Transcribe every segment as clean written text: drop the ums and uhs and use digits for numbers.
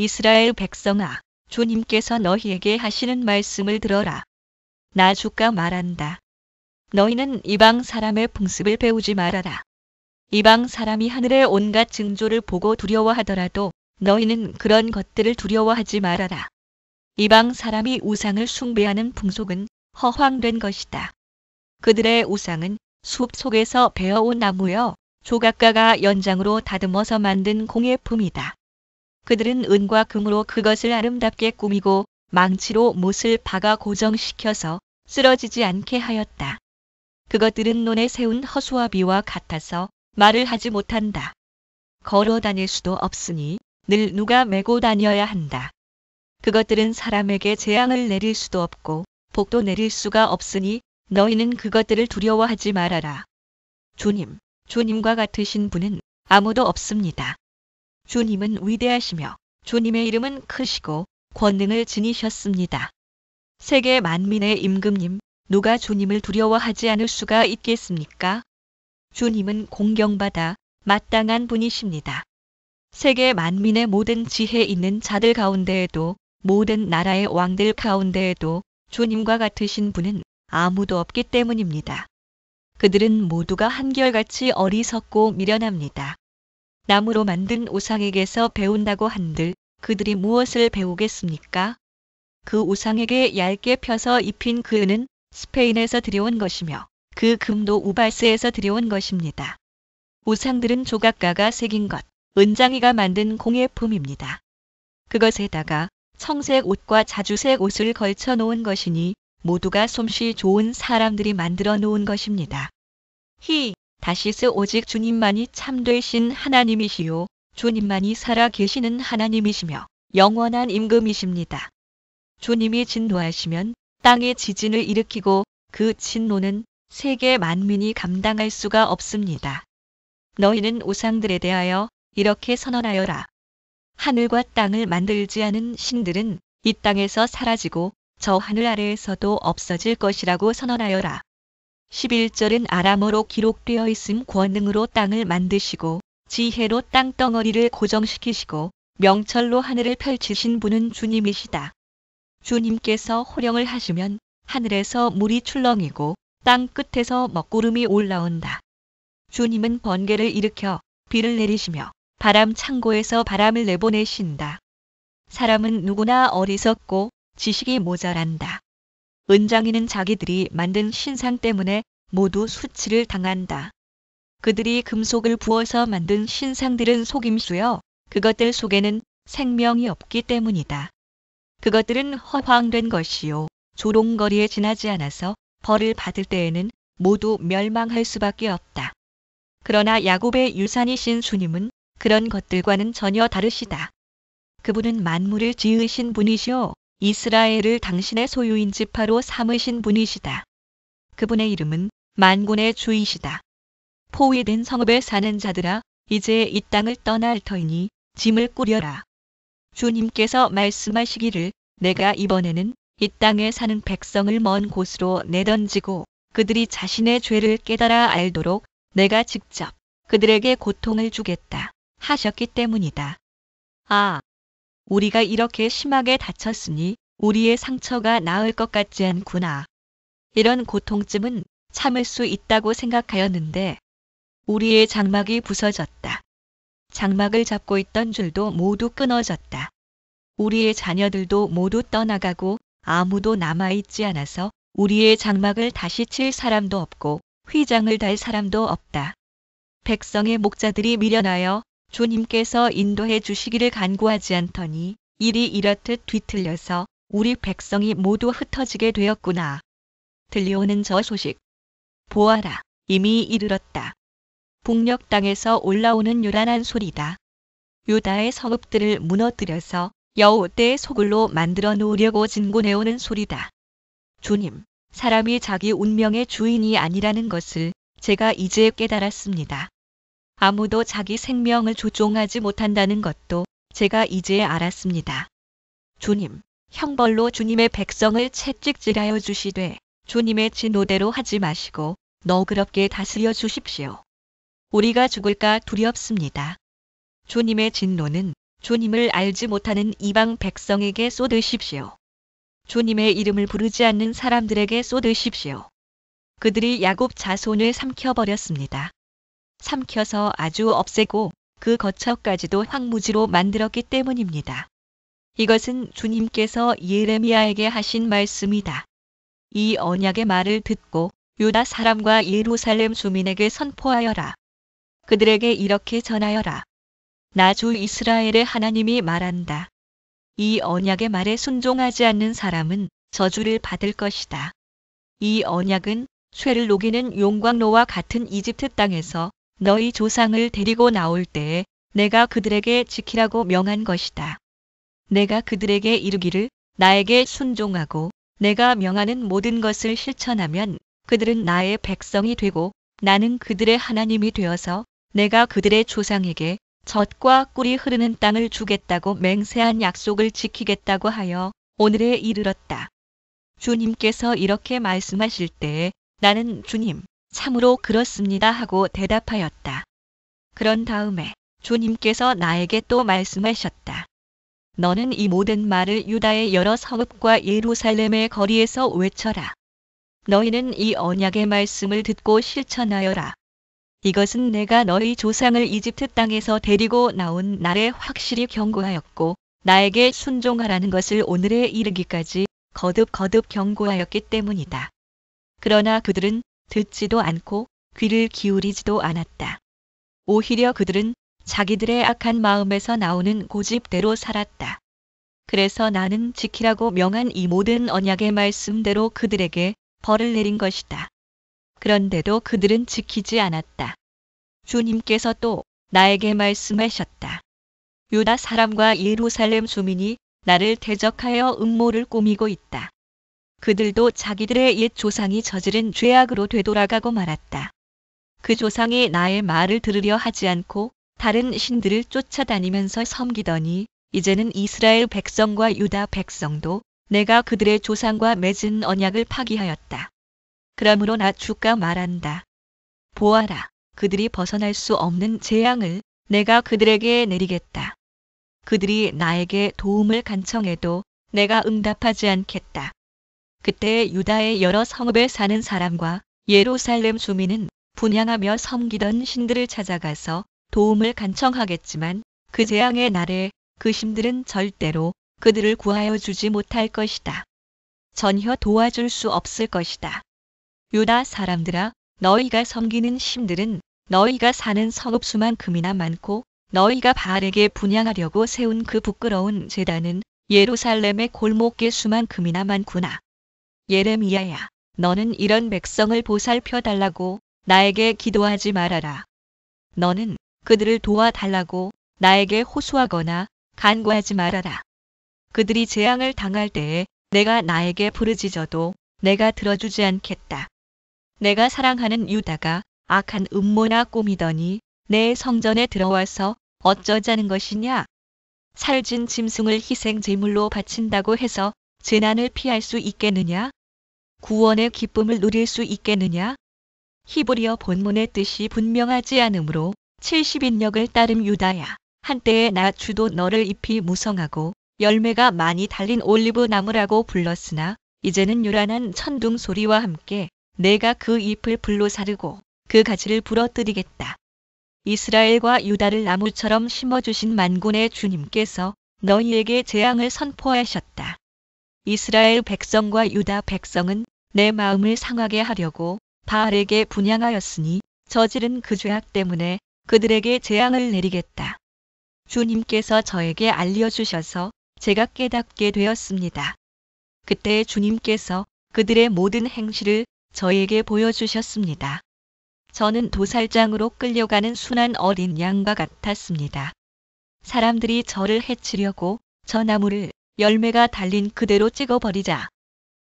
이스라엘 백성아, 주님께서 너희에게 하시는 말씀을 들어라. 나 주가 말한다. 너희는 이방 사람의 풍습을 배우지 말아라. 이방 사람이 하늘의 온갖 징조를 보고 두려워하더라도 너희는 그런 것들을 두려워하지 말아라. 이방 사람이 우상을 숭배하는 풍속은 허황된 것이다. 그들의 우상은 숲 속에서 베어온 나무여 조각가가 연장으로 다듬어서 만든 공예품이다. 그들은 은과 금으로 그것을 아름답게 꾸미고 망치로 못을 박아 고정시켜서 쓰러지지 않게 하였다. 그것들은 논에 세운 허수아비와 같아서 말을 하지 못한다. 걸어 다닐 수도 없으니 늘 누가 메고 다녀야 한다. 그것들은 사람에게 재앙을 내릴 수도 없고 복도 내릴 수가 없으니 너희는 그것들을 두려워하지 말아라. 주님과 같으신 분은 아무도 없습니다. 주님은 위대하시며 주님의 이름은 크시고 권능을 지니셨습니다. 세계 만민의 임금님, 누가 주님을 두려워하지 않을 수가 있겠습니까? 주님은 공경받아 마땅한 분이십니다. 세계 만민의 모든 지혜 있는 자들 가운데에도 모든 나라의 왕들 가운데에도 주님과 같으신 분은 아무도 없기 때문입니다. 그들은 모두가 한결같이 어리석고 미련합니다. 나무로 만든 우상에게서 배운다고 한들 그들이 무엇을 배우겠습니까? 그 우상에게 얇게 펴서 입힌 그 은은 스페인에서 들여온 것이며 그 금도 우발스에서 들여온 것입니다. 우상들은 조각가가 새긴 것, 은장이가 만든 공예품입니다. 그것에다가 청색 옷과 자주색 옷을 걸쳐 놓은 것이니 모두가 솜씨 좋은 사람들이 만들어 놓은 것입니다. 다시스 오직 주님만이 참되신 하나님이시요 주님만이 살아 계시는 하나님이시며 영원한 임금이십니다. 주님이 진노하시면 땅에 지진을 일으키고 그 진노는 세계 만민이 감당할 수가 없습니다. 너희는 우상들에 대하여 이렇게 선언하여라. 하늘과 땅을 만들지 않은 신들은 이 땅에서 사라지고 저 하늘 아래에서도 없어질 것이라고 선언하여라. 11절은 아람어로 기록되어 있음 권능으로 땅을 만드시고 지혜로 땅덩어리를 고정시키시고 명철로 하늘을 펼치신 분은 주님이시다. 주님께서 호령을 하시면 하늘에서 물이 출렁이고 땅 끝에서 먹구름이 올라온다. 주님은 번개를 일으켜 비를 내리시며 바람 창고에서 바람을 내보내신다. 사람은 누구나 어리석고 지식이 모자란다. 은장이는 자기들이 만든 신상 때문에 모두 수치를 당한다. 그들이 금속을 부어서 만든 신상들은 속임수여 그것들 속에는 생명이 없기 때문이다. 그것들은 허황된 것이요 조롱거리에 지나지 않아서 벌을 받을 때에는 모두 멸망할 수밖에 없다. 그러나 야곱의 유산이신 주님은 그런 것들과는 전혀 다르시다. 그분은 만물을 지으신 분이시오 이스라엘을 당신의 소유인 지파로 삼으신 분이시다. 그분의 이름은 만군의 주이시다. 포위된 성읍에 사는 자들아, 이제 이 땅을 떠날 터이니 짐을 꾸려라. 주님께서 말씀하시기를 내가 이번에는 이 땅에 사는 백성을 먼 곳으로 내던지고 그들이 자신의 죄를 깨달아 알도록 내가 직접 그들에게 고통을 주겠다 하셨기 때문이다. 우리가 이렇게 심하게 다쳤으니 우리의 상처가 나을 것 같지 않구나. 이런 고통쯤은 참을 수 있다고 생각하였는데 우리의 장막이 부서졌다. 장막을 잡고 있던 줄도 모두 끊어졌다. 우리의 자녀들도 모두 떠나가고 아무도 남아있지 않아서 우리의 장막을 다시 칠 사람도 없고 휘장을 달 사람도 없다. 백성의 목자들이 미련하여 주님께서 인도해 주시기를 간구하지 않더니 일이 이렇듯 뒤틀려서 우리 백성이 모두 흩어지게 되었구나. 들려오는 저 소식. 보아라, 이미 이르렀다. 북녘 땅에서 올라오는 요란한 소리다. 유다의 성읍들을 무너뜨려서 여호와의 소굴로 만들어 놓으려고 진군해오는 소리다. 주님, 사람이 자기 운명의 주인이 아니라는 것을 제가 이제 깨달았습니다. 아무도 자기 생명을 조종하지 못한다는 것도 제가 이제 알았습니다. 주님, 형벌로 주님의 백성을 채찍질하여 주시되 주님의 진노대로 하지 마시고 너그럽게 다스려 주십시오. 우리가 죽을까 두렵습니다. 주님의 진노는 주님을 알지 못하는 이방 백성에게 쏟으십시오. 주님의 이름을 부르지 않는 사람들에게 쏟으십시오. 그들이 야곱 자손을 삼켜버렸습니다. 삼켜서 아주 없애고 그 거처까지도 황무지로 만들었기 때문입니다. 이것은 주님께서 예레미야에게 하신 말씀이다. 이 언약의 말을 듣고 유다 사람과 예루살렘 주민에게 선포하여라. 그들에게 이렇게 전하여라. 나 주 이스라엘의 하나님이 말한다. 이 언약의 말에 순종하지 않는 사람은 저주를 받을 것이다. 이 언약은 쇠를 녹이는 용광로와 같은 이집트 땅에서 너희 조상을 데리고 나올 때에 내가 그들에게 지키라고 명한 것이다. 내가 그들에게 이르기를 나에게 순종하고 내가 명하는 모든 것을 실천하면 그들은 나의 백성이 되고 나는 그들의 하나님이 되어서 내가 그들의 조상에게 젖과 꿀이 흐르는 땅을 주겠다고 맹세한 약속을 지키겠다고 하여 오늘에 이르렀다. 주님께서 이렇게 말씀하실 때에 나는 주님, 참으로 그렇습니다 하고 대답하였다. 그런 다음에 주님께서 나에게 또 말씀하셨다. 너는 이 모든 말을 유다의 여러 성읍과 예루살렘의 거리에서 외쳐라. 너희는 이 언약의 말씀을 듣고 실천하여라. 이것은 내가 너희 조상을 이집트 땅에서 데리고 나온 날에 확실히 경고하였고 나에게 순종하라는 것을 오늘에 이르기까지 거듭 경고하였기 때문이다. 그러나 그들은 듣지도 않고 귀를 기울이지도 않았다. 오히려 그들은 자기들의 악한 마음에서 나오는 고집대로 살았다. 그래서 나는 지키라고 명한 이 모든 언약의 말씀대로 그들에게 벌을 내린 것이다. 그런데도 그들은 지키지 않았다. 주님께서 또 나에게 말씀하셨다. 유다 사람과 예루살렘 주민이 나를 대적하여 음모를 꾸미고 있다. 그들도 자기들의 옛 조상이 저지른 죄악으로 되돌아가고 말았다. 그 조상이 나의 말을 들으려 하지 않고 다른 신들을 쫓아다니면서 섬기더니 이제는 이스라엘 백성과 유다 백성도 내가 그들의 조상과 맺은 언약을 파기하였다. 그러므로 나 주가 말한다. 보아라, 그들이 벗어날 수 없는 재앙을 내가 그들에게 내리겠다. 그들이 나에게 도움을 간청해도 내가 응답하지 않겠다. 그때 유다의 여러 성읍에 사는 사람과 예루살렘 주민은 분향하며 섬기던 신들을 찾아가서 도움을 간청하겠지만 그 재앙의 날에 그 신들은 절대로 그들을 구하여 주지 못할 것이다. 전혀 도와줄 수 없을 것이다. 유다 사람들아, 너희가 섬기는 신들은 너희가 사는 성읍 수만큼이나 많고 너희가 바알에게 분향하려고 세운 그 부끄러운 제단은 예루살렘의 골목길 수만큼이나 많구나. 예레미야야, 너는 이런 백성을 보살펴 달라고 나에게 기도하지 말아라. 너는 그들을 도와달라고 나에게 호소하거나 간구하지 말아라. 그들이 재앙을 당할 때에 내가 나에게 부르짖어도 내가 들어주지 않겠다. 내가 사랑하는 유다가 악한 음모나 꾸미더니 내 성전에 들어와서 어쩌자는 것이냐? 살진 짐승을 희생 제물로 바친다고 해서 재난을 피할 수 있겠느냐? 구원의 기쁨을 누릴 수 있겠느냐? 히브리어 본문의 뜻이 분명하지 않으므로 70인역을 따른 유다야. 한때에 나 주도 너를 잎이 무성하고 열매가 많이 달린 올리브 나무라고 불렀으나 이제는 요란한 천둥 소리와 함께 내가 그 잎을 불로 사르고 그 가지를 부러뜨리겠다. 이스라엘과 유다를 나무처럼 심어주신 만군의 주님께서 너희에게 재앙을 선포하셨다. 이스라엘 백성과 유다 백성은 내 마음을 상하게 하려고 바알에게 분향하였으니 저지른 그 죄악 때문에 그들에게 재앙을 내리겠다. 주님께서 저에게 알려주셔서 제가 깨닫게 되었습니다. 그때 주님께서 그들의 모든 행실을 저에게 보여주셨습니다. 저는 도살장으로 끌려가는 순한 어린 양과 같았습니다. 사람들이 저를 해치려고 저 나무를 열매가 달린 그대로 찍어버리자.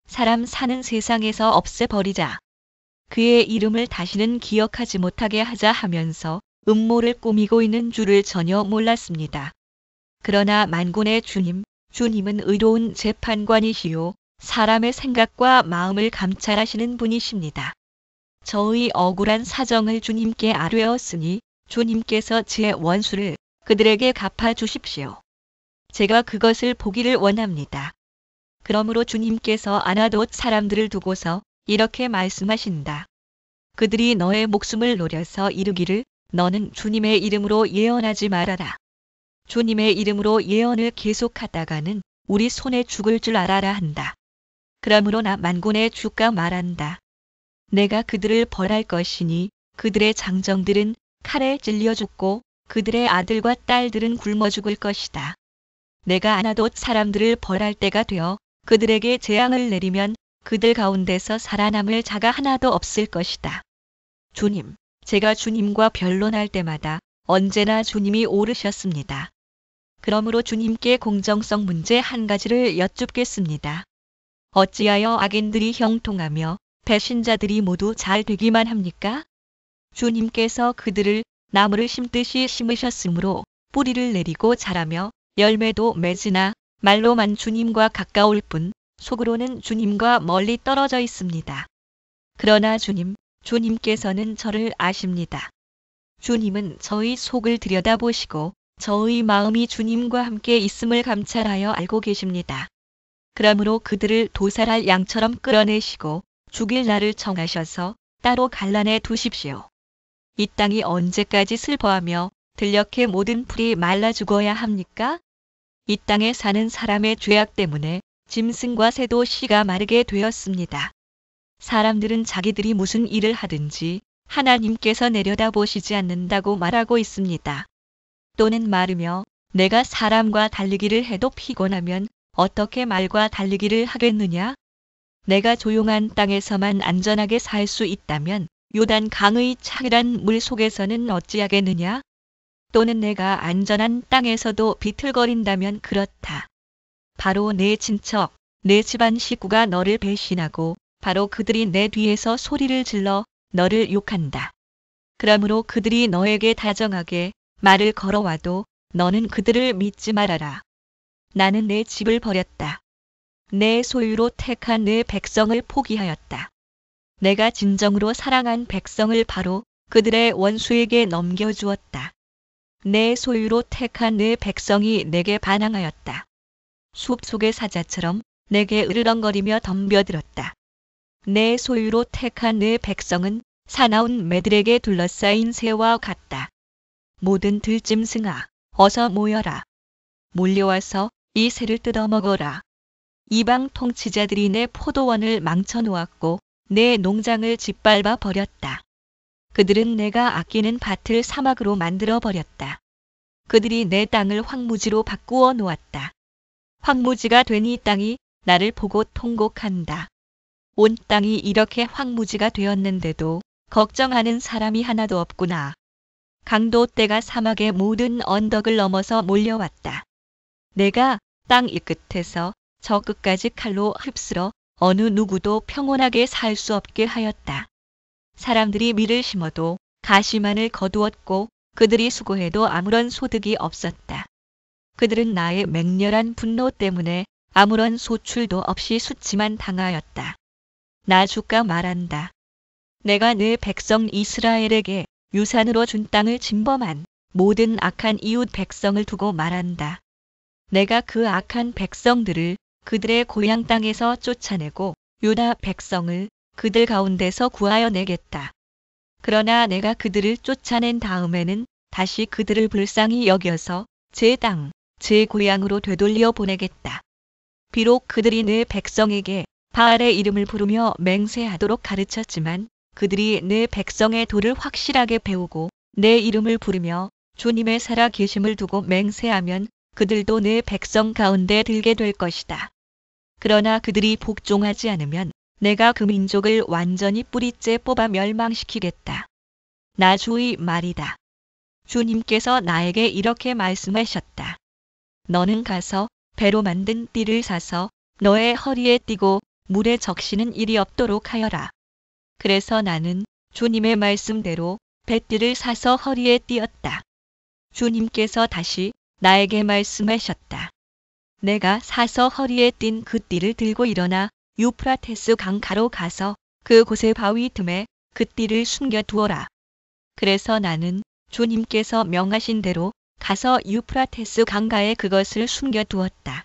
사람 사는 세상에서 없애버리자. 그의 이름을 다시는 기억하지 못하게 하자 하면서 음모를 꾸미고 있는 줄을 전혀 몰랐습니다. 그러나 만군의 주님은 의로운 재판관이시요 사람의 생각과 마음을 감찰하시는 분이십니다. 저의 억울한 사정을 주님께 아뢰었으니 주님께서 제 원수를 그들에게 갚아 주십시오. 제가 그것을 보기를 원합니다. 그러므로 주님께서 아나돗 사람들을 두고서 이렇게 말씀하신다. 그들이 너의 목숨을 노려서 이르기를 너는 주님의 이름으로 예언하지 말아라. 주님의 이름으로 예언을 계속하다가는 우리 손에 죽을 줄 알아라 한다. 그러므로 나 만군의 주가 말한다. 내가 그들을 벌할 것이니 그들의 장정들은 칼에 찔려 죽고 그들의 아들과 딸들은 굶어 죽을 것이다. 내가 아나돗 사람들을 벌할 때가 되어 그들에게 재앙을 내리면 그들 가운데서 살아남을 자가 하나도 없을 것이다. 주님, 제가 주님과 변론할 때마다 언제나 주님이 옳으셨습니다. 그러므로 주님께 공정성 문제 한 가지를 여쭙겠습니다. 어찌하여 악인들이 형통하며 배신자들이 모두 잘 되기만 합니까? 주님께서 그들을 나무를 심듯이 심으셨으므로 뿌리를 내리고 자라며 열매도 맺으나 말로만 주님과 가까울 뿐 속으로는 주님과 멀리 떨어져 있습니다. 그러나 주님께서는 저를 아십니다. 주님은 저의 속을 들여다보시고 저의 마음이 주님과 함께 있음을 감찰하여 알고 계십니다. 그러므로 그들을 도살할 양처럼 끌어내시고 죽일 날을 정하셔서 따로 갈라내 두십시오. 이 땅이 언제까지 슬퍼하며 들녘의 모든 풀이 말라 죽어야 합니까? 이 땅에 사는 사람의 죄악 때문에 짐승과 새도 씨가 마르게 되었습니다. 사람들은 자기들이 무슨 일을 하든지 하나님께서 내려다보시지 않는다고 말하고 있습니다. 또는 말하며 내가 사람과 달리기를 해도 피곤하면 어떻게 말과 달리기를 하겠느냐? 내가 조용한 땅에서만 안전하게 살 수 있다면 요단 강의 차길한 물 속에서는 어찌하겠느냐? 또는 내가 안전한 땅에서도 비틀거린다면 그렇다. 바로 내 친척, 내 집안 식구가 너를 배신하고 바로 그들이 내 뒤에서 소리를 질러 너를 욕한다. 그러므로 그들이 너에게 다정하게 말을 걸어와도 너는 그들을 믿지 말아라. 나는 내 집을 버렸다. 내 소유로 택한 내 백성을 포기하였다. 내가 진정으로 사랑한 백성을 바로 그들의 원수에게 넘겨주었다. 내 소유로 택한 내 백성이 내게 반항하였다. 숲 속의 사자처럼 내게 으르렁거리며 덤벼들었다. 내 소유로 택한 내 백성은 사나운 매들에게 둘러싸인 새와 같다. 모든 들짐승아, 어서 모여라. 몰려와서 이 새를 뜯어먹어라. 이방 통치자들이 내 포도원을 망쳐놓았고 내 농장을 짓밟아 버렸다. 그들은 내가 아끼는 밭을 사막으로 만들어 버렸다. 그들이 내 땅을 황무지로 바꾸어 놓았다. 황무지가 된 이 땅이 나를 보고 통곡한다. 온 땅이 이렇게 황무지가 되었는데도 걱정하는 사람이 하나도 없구나. 강도떼가 사막의 모든 언덕을 넘어서 몰려왔다. 내가 땅 이 끝에서 저 끝까지 칼로 휩쓸어 어느 누구도 평온하게 살 수 없게 하였다. 사람들이 밀을 심어도 가시만을 거두었고 그들이 수고해도 아무런 소득이 없었다. 그들은 나의 맹렬한 분노 때문에 아무런 소출도 없이 수치만 당하였다. 나 주가 말한다. 내가 내 백성 이스라엘에게 유산으로 준 땅을 침범한 모든 악한 이웃 백성을 두고 말한다. 내가 그 악한 백성들을 그들의 고향 땅에서 쫓아내고 유다 백성을 그들 가운데서 구하여 내겠다. 그러나 내가 그들을 쫓아낸 다음에는 다시 그들을 불쌍히 여겨서 제 땅, 제 고향으로 되돌려 보내겠다. 비록 그들이 내 백성에게 바알의 이름을 부르며 맹세하도록 가르쳤지만 그들이 내 백성의 도를 확실하게 배우고 내 이름을 부르며 주님의 살아 계심을 두고 맹세하면 그들도 내 백성 가운데 들게 될 것이다. 그러나 그들이 복종하지 않으면 내가 그 민족을 완전히 뿌리째 뽑아 멸망시키겠다. 나 주의 말이다. 주님께서 나에게 이렇게 말씀하셨다. 너는 가서 배로 만든 띠를 사서 너의 허리에 띠고 물에 적시는 일이 없도록 하여라. 그래서 나는 주님의 말씀대로 배띠를 사서 허리에 띠었다. 주님께서 다시 나에게 말씀하셨다. 내가 사서 허리에 띈 그 띠를 들고 일어나 유프라테스 강가로 가서 그곳의 바위 틈에 그 띠를 숨겨 두어라. 그래서 나는 주님께서 명하신 대로 가서 유프라테스 강가에 그것을 숨겨두었다.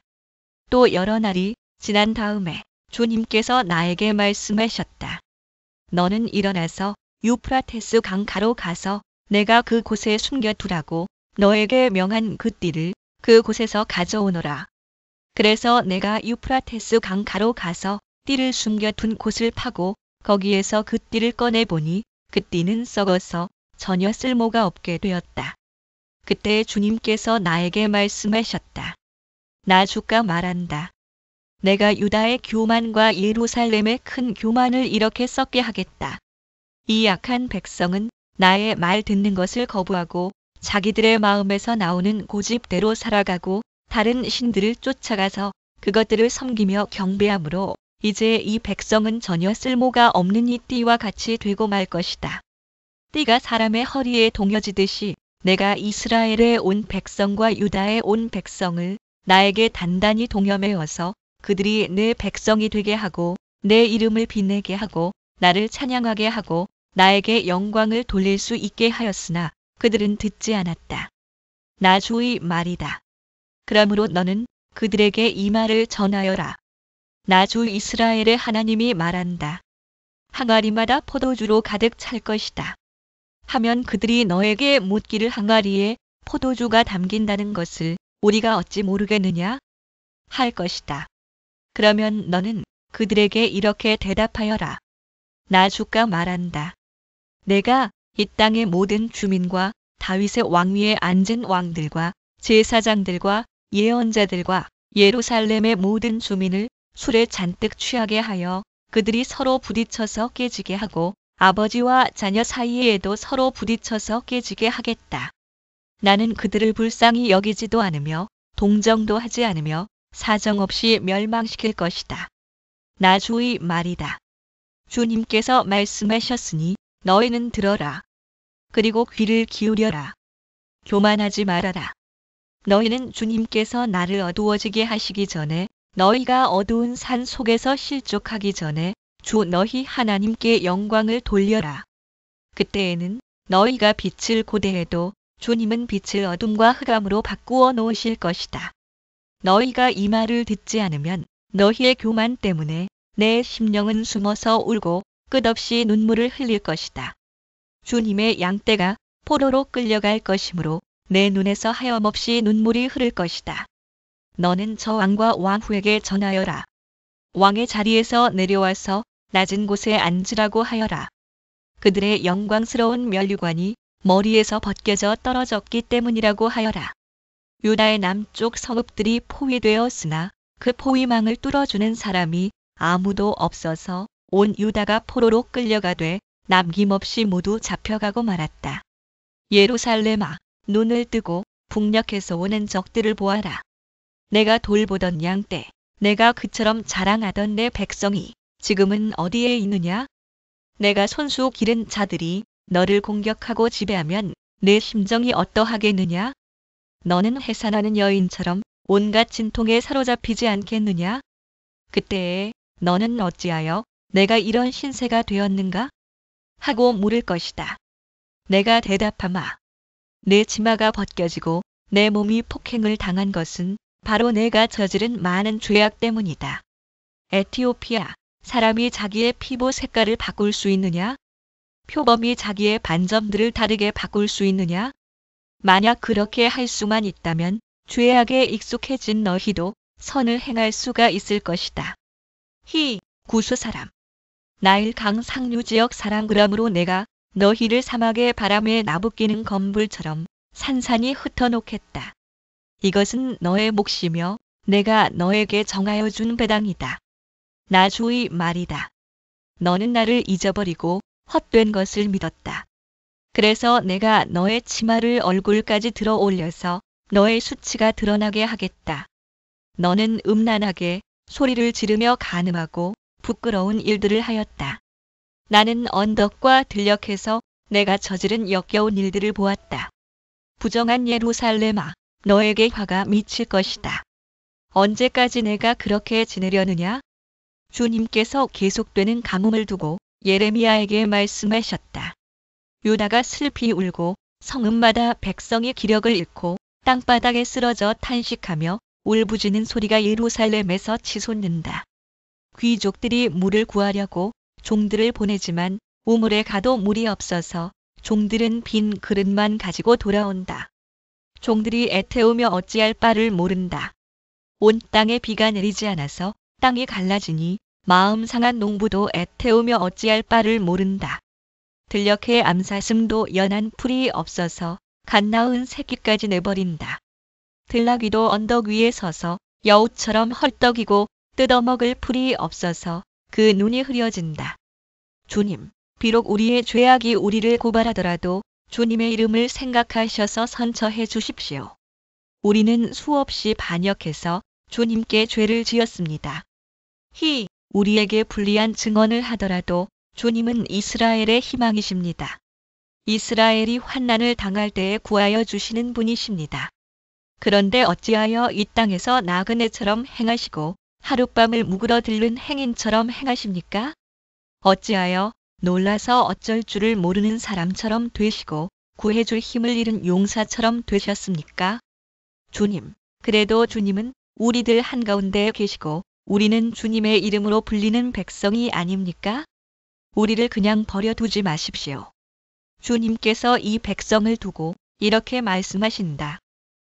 또 여러 날이 지난 다음에 주님께서 나에게 말씀하셨다. 너는 일어나서 유프라테스 강가로 가서 내가 그곳에 숨겨두라고 너에게 명한 그 띠를 그곳에서 가져오너라. 그래서 내가 유프라테스 강가로 가서 띠를 숨겨둔 곳을 파고 거기에서 그 띠를 꺼내보니 그 띠는 썩어서 전혀 쓸모가 없게 되었다. 그때 주님께서 나에게 말씀하셨다. 나 주가 말한다. 내가 유다의 교만과 예루살렘의 큰 교만을 이렇게 썩게 하겠다. 이 약한 백성은 나의 말 듣는 것을 거부하고 자기들의 마음에서 나오는 고집대로 살아가고 다른 신들을 쫓아가서 그것들을 섬기며 경배하므로 이제 이 백성은 전혀 쓸모가 없는 이 띠와 같이 되고 말 것이다. 띠가 사람의 허리에 동여지듯이 내가 이스라엘에 온 백성과 유다에 온 백성을 나에게 단단히 동여매어서 그들이 내 백성이 되게 하고 내 이름을 빛내게 하고 나를 찬양하게 하고 나에게 영광을 돌릴 수 있게 하였으나 그들은 듣지 않았다. 나 주의 말이다. 그러므로 너는 그들에게 이 말을 전하여라. 나 주 이스라엘의 하나님이 말한다. 항아리마다 포도주로 가득 찰 것이다. 하면 그들이 너에게 묻기를 항아리에 포도주가 담긴다는 것을 우리가 어찌 모르겠느냐? 할 것이다. 그러면 너는 그들에게 이렇게 대답하여라. 나 주가 말한다. 내가 이 땅의 모든 주민과 다윗의 왕위에 앉은 왕들과 제사장들과 예언자들과 예루살렘의 모든 주민을 술에 잔뜩 취하게 하여 그들이 서로 부딪혀서 깨지게 하고 아버지와 자녀 사이에도 서로 부딪혀서 깨지게 하겠다. 나는 그들을 불쌍히 여기지도 않으며 동정도 하지 않으며 사정없이 멸망시킬 것이다. 나 주의 말이다. 주님께서 말씀하셨으니 너희는 들어라. 그리고 귀를 기울여라. 교만하지 말아라. 너희는 주님께서 나를 어두워지게 하시기 전에 너희가 어두운 산 속에서 실족하기 전에 주 너희 하나님께 영광을 돌려라. 그때에는 너희가 빛을 고대해도 주님은 빛을 어둠과 흑암으로 바꾸어 놓으실 것이다. 너희가 이 말을 듣지 않으면 너희의 교만 때문에 내 심령은 숨어서 울고 끝없이 눈물을 흘릴 것이다. 주님의 양떼가 포로로 끌려갈 것이므로 내 눈에서 하염없이 눈물이 흐를 것이다. 너는 저 왕과 왕후에게 전하여라. 왕의 자리에서 내려와서 낮은 곳에 앉으라고 하여라. 그들의 영광스러운 면류관이 머리에서 벗겨져 떨어졌기 때문이라고 하여라. 유다의 남쪽 성읍들이 포위되었으나 그 포위망을 뚫어주는 사람이 아무도 없어서 온 유다가 포로로 끌려가되 남김없이 모두 잡혀가고 말았다. 예루살렘아, 눈을 뜨고 북녘에서 오는 적들을 보아라. 내가 돌보던 양떼, 내가 그처럼 자랑하던 내 백성이 지금은 어디에 있느냐? 내가 손수 기른 자들이 너를 공격하고 지배하면 내 심정이 어떠하겠느냐? 너는 해산하는 여인처럼 온갖 진통에 사로잡히지 않겠느냐? 그때에 너는 어찌하여 내가 이런 신세가 되었는가? 하고 물을 것이다. 내가 대답하마. 내 치마가 벗겨지고 내 몸이 폭행을 당한 것은 바로 내가 저지른 많은 죄악 때문이다. 에티오피아, 사람이 자기의 피부 색깔을 바꿀 수 있느냐? 표범이 자기의 반점들을 다르게 바꿀 수 있느냐? 만약 그렇게 할 수만 있다면 죄악에 익숙해진 너희도 선을 행할 수가 있을 것이다. 구스 사람. 나일 강 상류 지역 사람 그러므로 내가 너희를 사막의 바람에 나부끼는 검불처럼 산산이 흩어놓겠다. 이것은 너의 몫이며 내가 너에게 정하여 준 배당이다. 나 주의 말이다. 너는 나를 잊어버리고 헛된 것을 믿었다. 그래서 내가 너의 치마를 얼굴까지 들어 올려서 너의 수치가 드러나게 하겠다. 너는 음란하게 소리를 지르며 간음하고 부끄러운 일들을 하였다. 나는 언덕과 들녘에서 내가 저지른 역겨운 일들을 보았다. 부정한 예루살렘아, 너에게 화가 미칠 것이다. 언제까지 내가 그렇게 지내려느냐? 주님께서 계속되는 가뭄을 두고 예레미야에게 말씀하셨다. 유다가 슬피 울고 성읍마다 백성이 기력을 잃고 땅바닥에 쓰러져 탄식하며 울부짖는 소리가 예루살렘에서 치솟는다. 귀족들이 물을 구하려고 종들을 보내지만 우물에 가도 물이 없어서 종들은 빈 그릇만 가지고 돌아온다. 종들이 애태우며 어찌할 바를 모른다. 온 땅에 비가 내리지 않아서 땅이 갈라지니 마음 상한 농부도 애태우며 어찌할 바를 모른다. 들녘에 암사슴도 연한 풀이 없어서 갓 낳은 새끼까지 내버린다. 들나귀도 언덕 위에 서서 여우처럼 헐떡이고 뜯어먹을 풀이 없어서 그 눈이 흐려진다. 주님, 비록 우리의 죄악이 우리를 고발하더라도 주님의 이름을 생각하셔서 선처해 주십시오. 우리는 수없이 반역해서 주님께 죄를 지었습니다. 우리에게 불리한 증언을 하더라도 주님은 이스라엘의 희망이십니다. 이스라엘이 환난을 당할 때에 구하여 주시는 분이십니다. 그런데 어찌하여 이 땅에서 나그네처럼 행하시고 하룻밤을 묵으러들는 행인처럼 행하십니까? 어찌하여 놀라서 어쩔 줄을 모르는 사람처럼 되시고 구해줄 힘을 잃은 용사처럼 되셨습니까? 주님, 그래도 주님은 우리들 한가운데에 계시고 우리는 주님의 이름으로 불리는 백성이 아닙니까? 우리를 그냥 버려두지 마십시오. 주님께서 이 백성을 두고 이렇게 말씀하신다.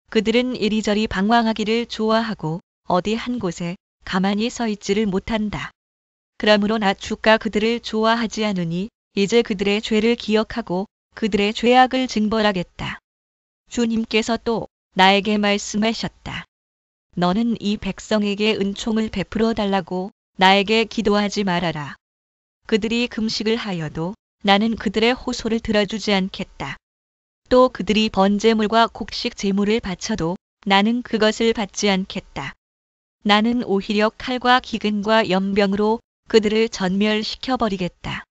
그들은 이리저리 방황하기를 좋아하고 어디 한 곳에 가만히 서 있지를 못한다. 그러므로 나 주가 그들을 좋아하지 않으니 이제 그들의 죄를 기억하고 그들의 죄악을 징벌하겠다. 주님께서 또 나에게 말씀하셨다. 너는 이 백성에게 은총을 베풀어 달라고 나에게 기도하지 말아라. 그들이 금식을 하여도 나는 그들의 호소를 들어주지 않겠다. 또 그들이 번제물과 곡식 제물을 바쳐도 나는 그것을 받지 않겠다. 나는 오히려 칼과 기근과 연병으로 그들을 전멸시켜버리겠다.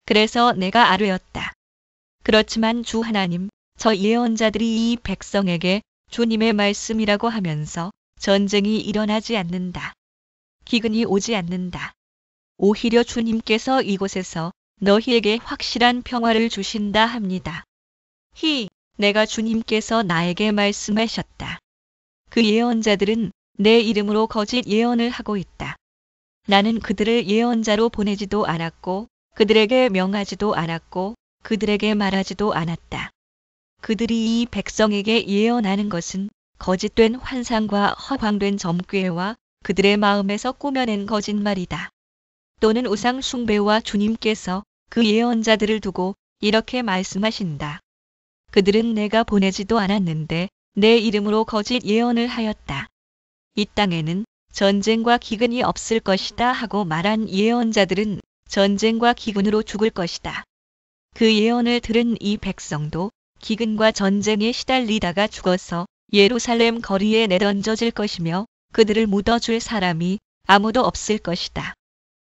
그래서 내가 아뢰었다. 그렇지만 주 하나님, 저 예언자들이 이 백성에게 주님의 말씀이라고 하면서 전쟁이 일어나지 않는다. 기근이 오지 않는다. 오히려 주님께서 이곳에서 너희에게 확실한 평화를 주신다 합니다. 내가 주님께서 나에게 말씀하셨다. 그 예언자들은 내 이름으로 거짓 예언을 하고 있다. 나는 그들을 예언자로 보내지도 않았고 그들에게 명하지도 않았고 그들에게 말하지도 않았다. 그들이 이 백성에게 예언하는 것은 거짓된 환상과 허황된 점괘와 그들의 마음에서 꾸며낸 거짓말이다. 또는 우상 숭배와 주님께서 그 예언자들을 두고 이렇게 말씀하신다. 그들은 내가 보내지도 않았는데 내 이름으로 거짓 예언을 하였다. 이 땅에는 전쟁과 기근이 없을 것이다 하고 말한 예언자들은 전쟁과 기근으로 죽을 것이다. 그 예언을 들은 이 백성도 기근과 전쟁에 시달리다가 죽어서 예루살렘 거리에 내던져질 것이며 그들을 묻어줄 사람이 아무도 없을 것이다.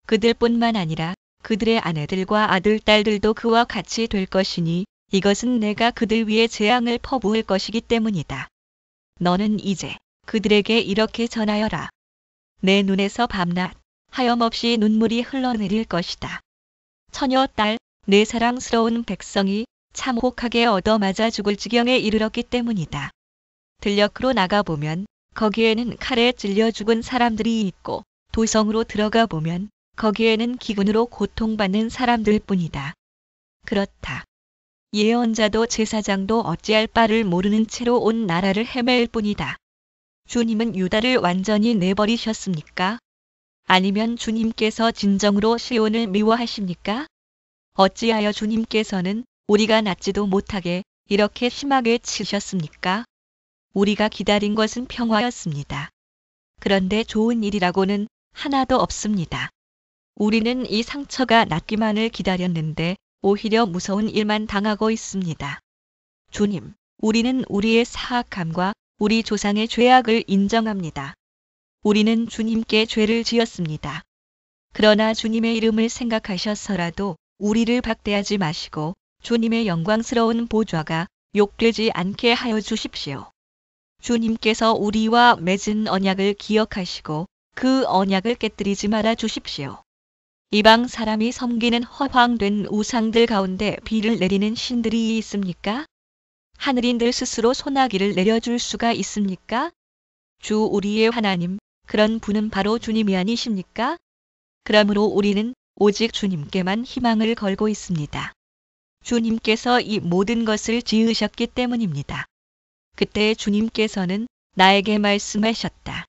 그들뿐만 아니라 그들의 아내들과 아들, 딸들도 그와 같이 될 것이니 이것은 내가 그들 위에 재앙을 퍼부을 것이기 때문이다. 너는 이제 그들에게 이렇게 전하여라. 내 눈에서 밤낮 하염없이 눈물이 흘러내릴 것이다. 처녀 딸, 내 사랑스러운 백성이 참 혹하게 얻어맞아 죽을 지경에 이르렀기 때문이다. 들녘으로 나가보면 거기에는 칼에 찔려 죽은 사람들이 있고 도성으로 들어가 보면 거기에는 기근으로 고통받는 사람들 뿐이다. 그렇다. 예언자도 제사장도 어찌할 바를 모르는 채로 온 나라를 헤맬 뿐이다. 주님은 유다를 완전히 내버리셨습니까? 아니면 주님께서 진정으로 시온을 미워하십니까? 어찌하여 주님께서는 우리가 낫지도 못하게 이렇게 심하게 치셨습니까? 우리가 기다린 것은 평화였습니다. 그런데 좋은 일이라고는 하나도 없습니다. 우리는 이 상처가 낫기만을 기다렸는데 오히려 무서운 일만 당하고 있습니다. 주님, 우리는 우리의 사악함과 우리 조상의 죄악을 인정합니다. 우리는 주님께 죄를 지었습니다. 그러나 주님의 이름을 생각하셔서라도 우리를 박대하지 마시고 주님의 영광스러운 보좌가 욕되지 않게 하여 주십시오. 주님께서 우리와 맺은 언약을 기억하시고 그 언약을 깨뜨리지 말아 주십시오. 이방 사람이 섬기는 허황된 우상들 가운데 비를 내리는 신들이 있습니까? 하늘인들 스스로 소나기를 내려줄 수가 있습니까? 주 우리의 하나님, 그런 분은 바로 주님이 아니십니까? 그러므로 우리는 오직 주님께만 희망을 걸고 있습니다. 주님께서 이 모든 것을 지으셨기 때문입니다. 그때 주님께서는 나에게 말씀하셨다.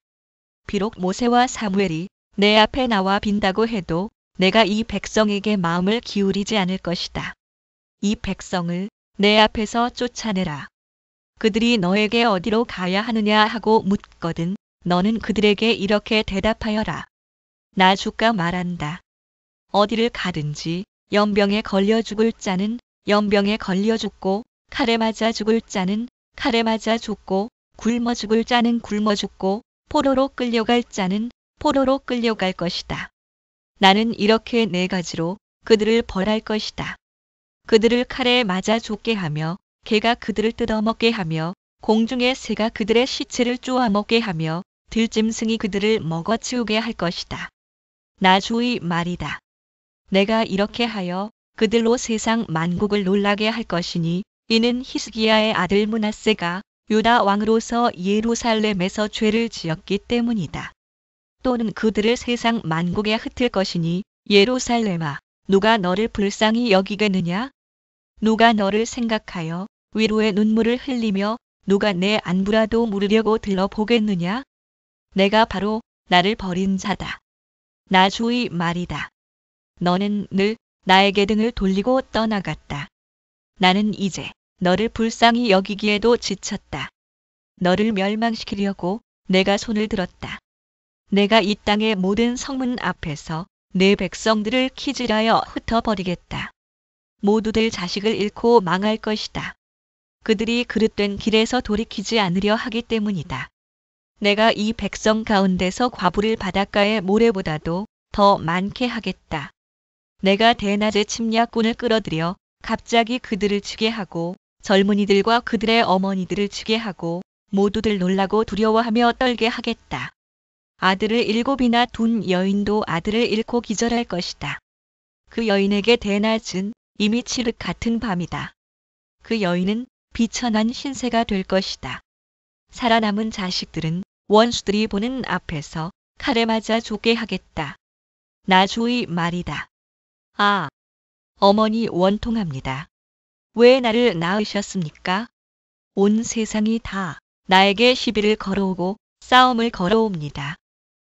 비록 모세와 사무엘이 내 앞에 나와 빈다고 해도 내가 이 백성에게 마음을 기울이지 않을 것이다. 이 백성을 내 앞에서 쫓아내라. 그들이 너에게 어디로 가야 하느냐 하고 묻거든 너는 그들에게 이렇게 대답하여라. 나 주가 말한다. 어디를 가든지 연병에 걸려 죽을 자는 연병에 걸려 죽고 칼에 맞아 죽을 자는 칼에 맞아 죽고 굶어 죽을 자는 굶어 죽고 포로로 끌려갈 자는 포로로 끌려갈 것이다. 나는 이렇게 네 가지로 그들을 벌할 것이다. 그들을 칼에 맞아 죽게 하며 개가 그들을 뜯어먹게 하며 공중의 새가 그들의 시체를 쪼아먹게 하며 들짐승이 그들을 먹어치우게 할 것이다. 나 주의 말이다. 내가 이렇게 하여 그들로 세상 만국을 놀라게 할 것이니 이는 히스기야의 아들 므낫세가 유다 왕으로서 예루살렘에서 죄를 지었기 때문이다. 또는 그들을 세상 만국에 흩을 것이니 예루살렘아, 누가 너를 불쌍히 여기겠느냐? 누가 너를 생각하여 위로의 눈물을 흘리며 누가 내 안부라도 물으려고 들러보겠느냐? 내가 바로 나를 버린 자다. 나 주의 말이다. 너는 늘 나에게 등을 돌리고 떠나갔다. 나는 이제 너를 불쌍히 여기기에도 지쳤다. 너를 멸망시키려고 내가 손을 들었다. 내가 이 땅의 모든 성문 앞에서 내 백성들을 키질하여 흩어버리겠다. 모두들 자식을 잃고 망할 것이다. 그들이 그릇된 길에서 돌이키지 않으려 하기 때문이다. 내가 이 백성 가운데서 과부를 바닷가의 모래보다도 더 많게 하겠다. 내가 대낮에 침략군을 끌어들여 갑자기 그들을 치게 하고 젊은이들과 그들의 어머니들을 치게 하고 모두들 놀라고 두려워하며 떨게 하겠다. 아들을 7이나 둔 여인도 아들을 잃고 기절할 것이다. 그 여인에게 대낮은 이미 칠흑 같은 밤이다. 그 여인은 비천한 신세가 될 것이다. 살아남은 자식들은 원수들이 보는 앞에서 칼에 맞아 죽게 하겠다. 나 주의 말이다. 아, 어머니 원통합니다. 왜 나를 낳으셨습니까? 온 세상이 다 나에게 시비를 걸어오고 싸움을 걸어옵니다.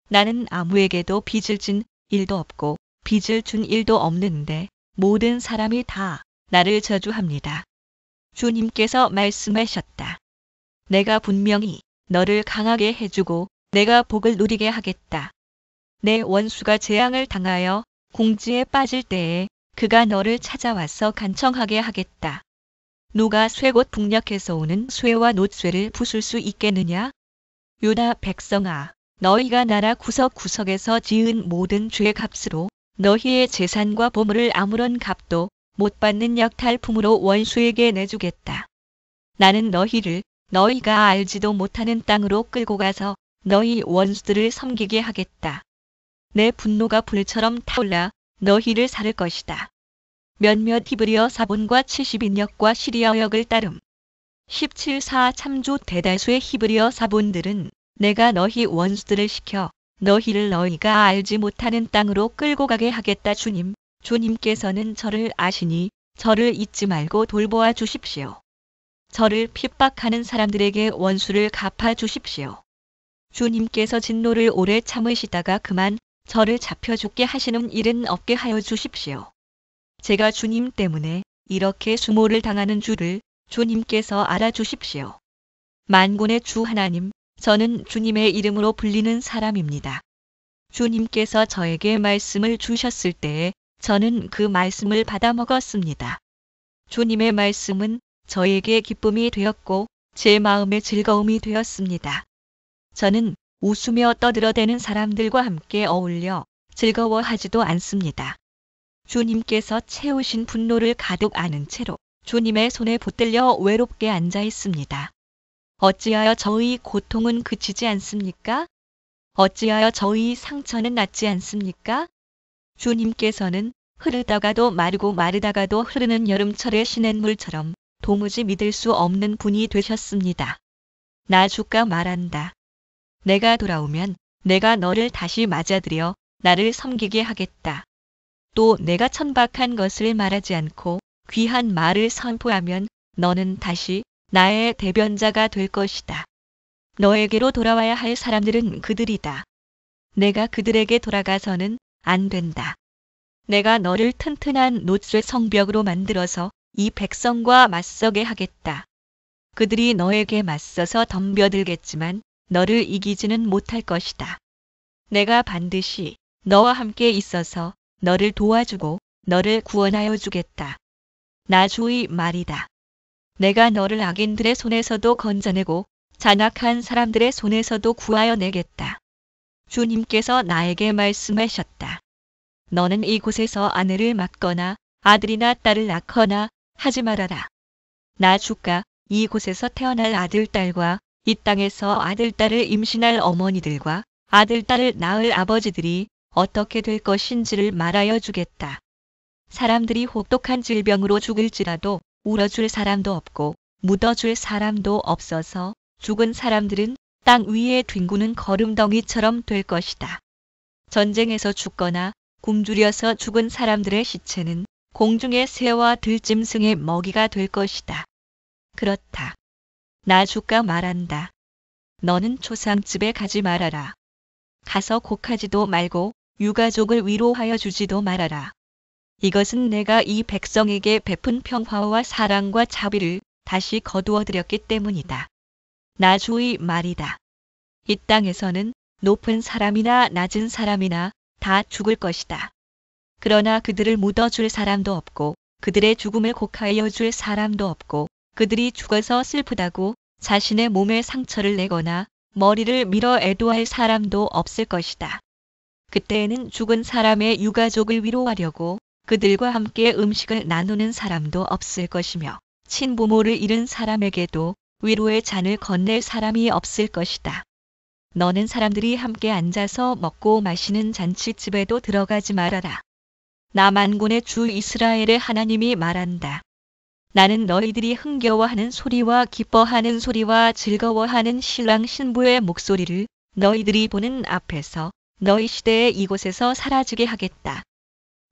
나는 아무에게도 빚을 진 일도 없고 빚을 준 일도 없는데 모든 사람이 다 나를 저주합니다. 주님께서 말씀하셨다. 내가 분명히 너를 강하게 해주고 내가 복을 누리게 하겠다. 내 원수가 재앙을 당하여 궁지에 빠질 때에 그가 너를 찾아와서 간청하게 하겠다. 누가 쇠곧 북녘에서 오는 쇠와 놋쇠를 부술 수 있겠느냐? 유다 백성아, 너희가 나라 구석구석에서 지은 모든 죄 값으로 너희의 재산과 보물을 아무런 값도 못 받는 약탈품으로 원수에게 내주겠다. 나는 너희를 너희가 알지도 못하는 땅으로 끌고 가서 너희 원수들을 섬기게 하겠다. 내 분노가 불처럼 타올라 너희를 살을 것이다. 몇몇 히브리어 사본과 70인역과 시리아 역을 따름. 17사 참조 대다수의 히브리어 사본들은 내가 너희 원수들을 시켜 너희를 너희가 알지 못하는 땅으로 끌고 가게 하겠다. 주님께서는 저를 아시니 저를 잊지 말고 돌보아 주십시오. 저를 핍박하는 사람들에게 원수를 갚아 주십시오. 주님께서 진노를 오래 참으시다가 그만 저를 잡혀 죽게 하시는 일은 없게 하여 주십시오. 제가 주님 때문에 이렇게 수모를 당하는 줄을 주님께서 알아주십시오. 만군의 주 하나님, 저는 주님의 이름으로 불리는 사람입니다. 주님께서 저에게 말씀을 주셨을 때에 저는 그 말씀을 받아 먹었습니다. 주님의 말씀은 저에게 기쁨이 되었고 제 마음의 즐거움이 되었습니다. 저는 웃으며 떠들어대는 사람들과 함께 어울려 즐거워하지도 않습니다. 주님께서 채우신 분노를 가득 안은 채로 주님의 손에 붙들려 외롭게 앉아 있습니다. 어찌하여 저의 고통은 그치지 않습니까? 어찌하여 저의 상처는 낫지 않습니까? 주님께서는 흐르다가도 마르고 마르다가도 흐르는 여름철의 시냇물처럼 도무지 믿을 수 없는 분이 되셨습니다. 나 주가 말한다. 내가 돌아오면 내가 너를 다시 맞아들여 나를 섬기게 하겠다. 또 내가 천박한 것을 말하지 않고 귀한 말을 선포하면 너는 다시 나의 대변자가 될 것이다. 너에게로 돌아와야 할 사람들은 그들이다. 내가 그들에게 돌아가서는 안 된다. 내가 너를 튼튼한 노쇠 성벽으로 만들어서 이 백성과 맞서게 하겠다. 그들이 너에게 맞서서 덤벼들겠지만 너를 이기지는 못할 것이다. 내가 반드시 너와 함께 있어서 너를 도와주고 너를 구원하여 주겠다. 나 주의 말이다. 내가 너를 악인들의 손에서도 건져내고 잔악한 사람들의 손에서도 구하여 내겠다. 주님께서 나에게 말씀하셨다. 너는 이곳에서 아내를 맡거나 아들이나 딸을 낳거나 하지 말아라. 나 주가 이곳에서 태어날 아들, 딸과 이 땅에서 아들, 딸을 임신할 어머니들과 아들, 딸을 낳을 아버지들이 어떻게 될 것인지를 말하여 주겠다. 사람들이 혹독한 질병으로 죽을지라도 울어줄 사람도 없고 묻어줄 사람도 없어서 죽은 사람들은 땅 위에 뒹구는 거름덩이처럼 될 것이다. 전쟁에서 죽거나 굶주려서 죽은 사람들의 시체는 공중의 새와 들짐승의 먹이가 될 것이다. 그렇다. 나 주가 말한다. 너는 초상집에 가지 말아라. 가서 곡하지도 말고 유가족을 위로하여 주지도 말아라. 이것은 내가 이 백성에게 베푼 평화와 사랑과 자비를 다시 거두어 드렸기 때문이다. 나 주의 말이다. 이 땅에서는 높은 사람이나 낮은 사람이나 다 죽을 것이다. 그러나 그들을 묻어줄 사람도 없고 그들의 죽음을 곡하여 줄 사람도 없고 그들이 죽어서 슬프다고 자신의 몸에 상처를 내거나 머리를 밀어 애도할 사람도 없을 것이다. 그때에는 죽은 사람의 유가족을 위로하려고 그들과 함께 음식을 나누는 사람도 없을 것이며 친부모를 잃은 사람에게도 위로의 잔을 건넬 사람이 없을 것이다. 너는 사람들이 함께 앉아서 먹고 마시는 잔치집에도 들어가지 말아라. 나 만군의 주 이스라엘의 하나님이 말한다. 나는 너희들이 흥겨워하는 소리와 기뻐하는 소리와 즐거워하는 신랑 신부의 목소리를 너희들이 보는 앞에서 너희 시대에 이곳에서 사라지게 하겠다.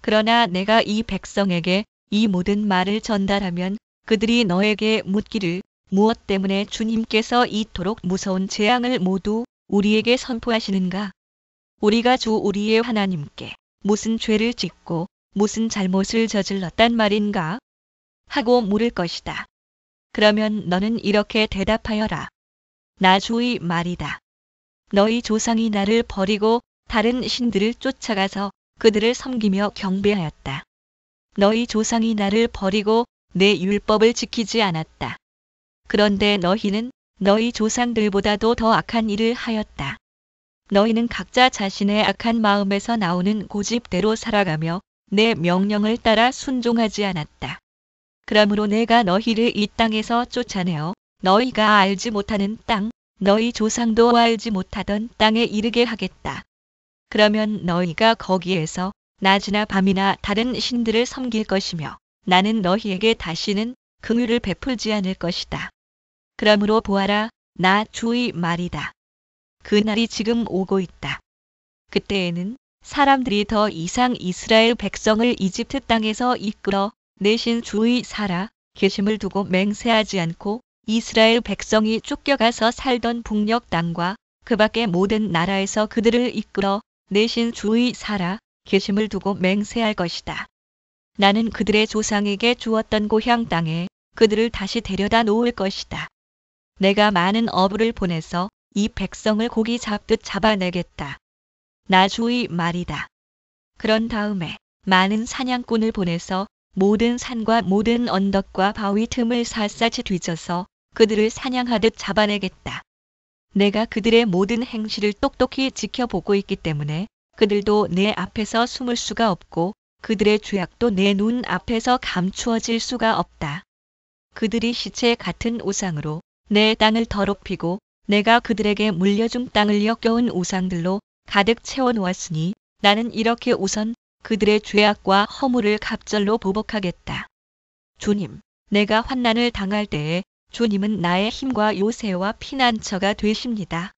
그러나 내가 이 백성에게 이 모든 말을 전달하면 그들이 너에게 묻기를 무엇 때문에 주님께서 이토록 무서운 재앙을 모두 우리에게 선포하시는가? 우리가 주 우리의 하나님께 무슨 죄를 짓고 무슨 잘못을 저질렀단 말인가? 하고 물을 것이다. 그러면 너는 이렇게 대답하여라. 나 주의 말이다. 너희 조상이 나를 버리고 다른 신들을 쫓아가서 그들을 섬기며 경배하였다. 너희 조상이 나를 버리고 내 율법을 지키지 않았다. 그런데 너희는 너희 조상들보다도 더 악한 일을 하였다. 너희는 각자 자신의 악한 마음에서 나오는 고집대로 살아가며 내 명령을 따라 순종하지 않았다. 그러므로 내가 너희를 이 땅에서 쫓아내어 너희가 알지 못하는 땅, 너희 조상도 알지 못하던 땅에 이르게 하겠다. 그러면 너희가 거기에서 낮이나 밤이나 다른 신들을 섬길 것이며 나는 너희에게 다시는 긍휼을 베풀지 않을 것이다. 그러므로 보아라, 나 주의 말이다. 그날이 지금 오고 있다. 그때에는 사람들이 더 이상 이스라엘 백성을 이집트 땅에서 이끌어 내신 주의 살아 계심을 두고 맹세하지 않고 이스라엘 백성이 쫓겨가서 살던 북녘 땅과 그 밖의 모든 나라에서 그들을 이끌어 내신 주의 살아 계심을 두고 맹세할 것이다. 나는 그들의 조상에게 주었던 고향 땅에 그들을 다시 데려다 놓을 것이다. 내가 많은 어부를 보내서 이 백성을 고기 잡듯 잡아내겠다. 나 주의 말이다. 그런 다음에 많은 사냥꾼을 보내서 모든 산과 모든 언덕과 바위 틈을 샅샅이 뒤져서 그들을 사냥하듯 잡아내겠다. 내가 그들의 모든 행실을 똑똑히 지켜보고 있기 때문에 그들도 내 앞에서 숨을 수가 없고 그들의 죄악도 내 눈 앞에서 감추어질 수가 없다. 그들이 시체 같은 우상으로 내 땅을 더럽히고 내가 그들에게 물려준 땅을 역겨운 우상들로 가득 채워놓았으니 나는 이렇게 우선 그들의 죄악과 허물을 갑절로 보복하겠다. 주님, 내가 환난을 당할 때에 주님은 나의 힘과 요새와 피난처가 되십니다.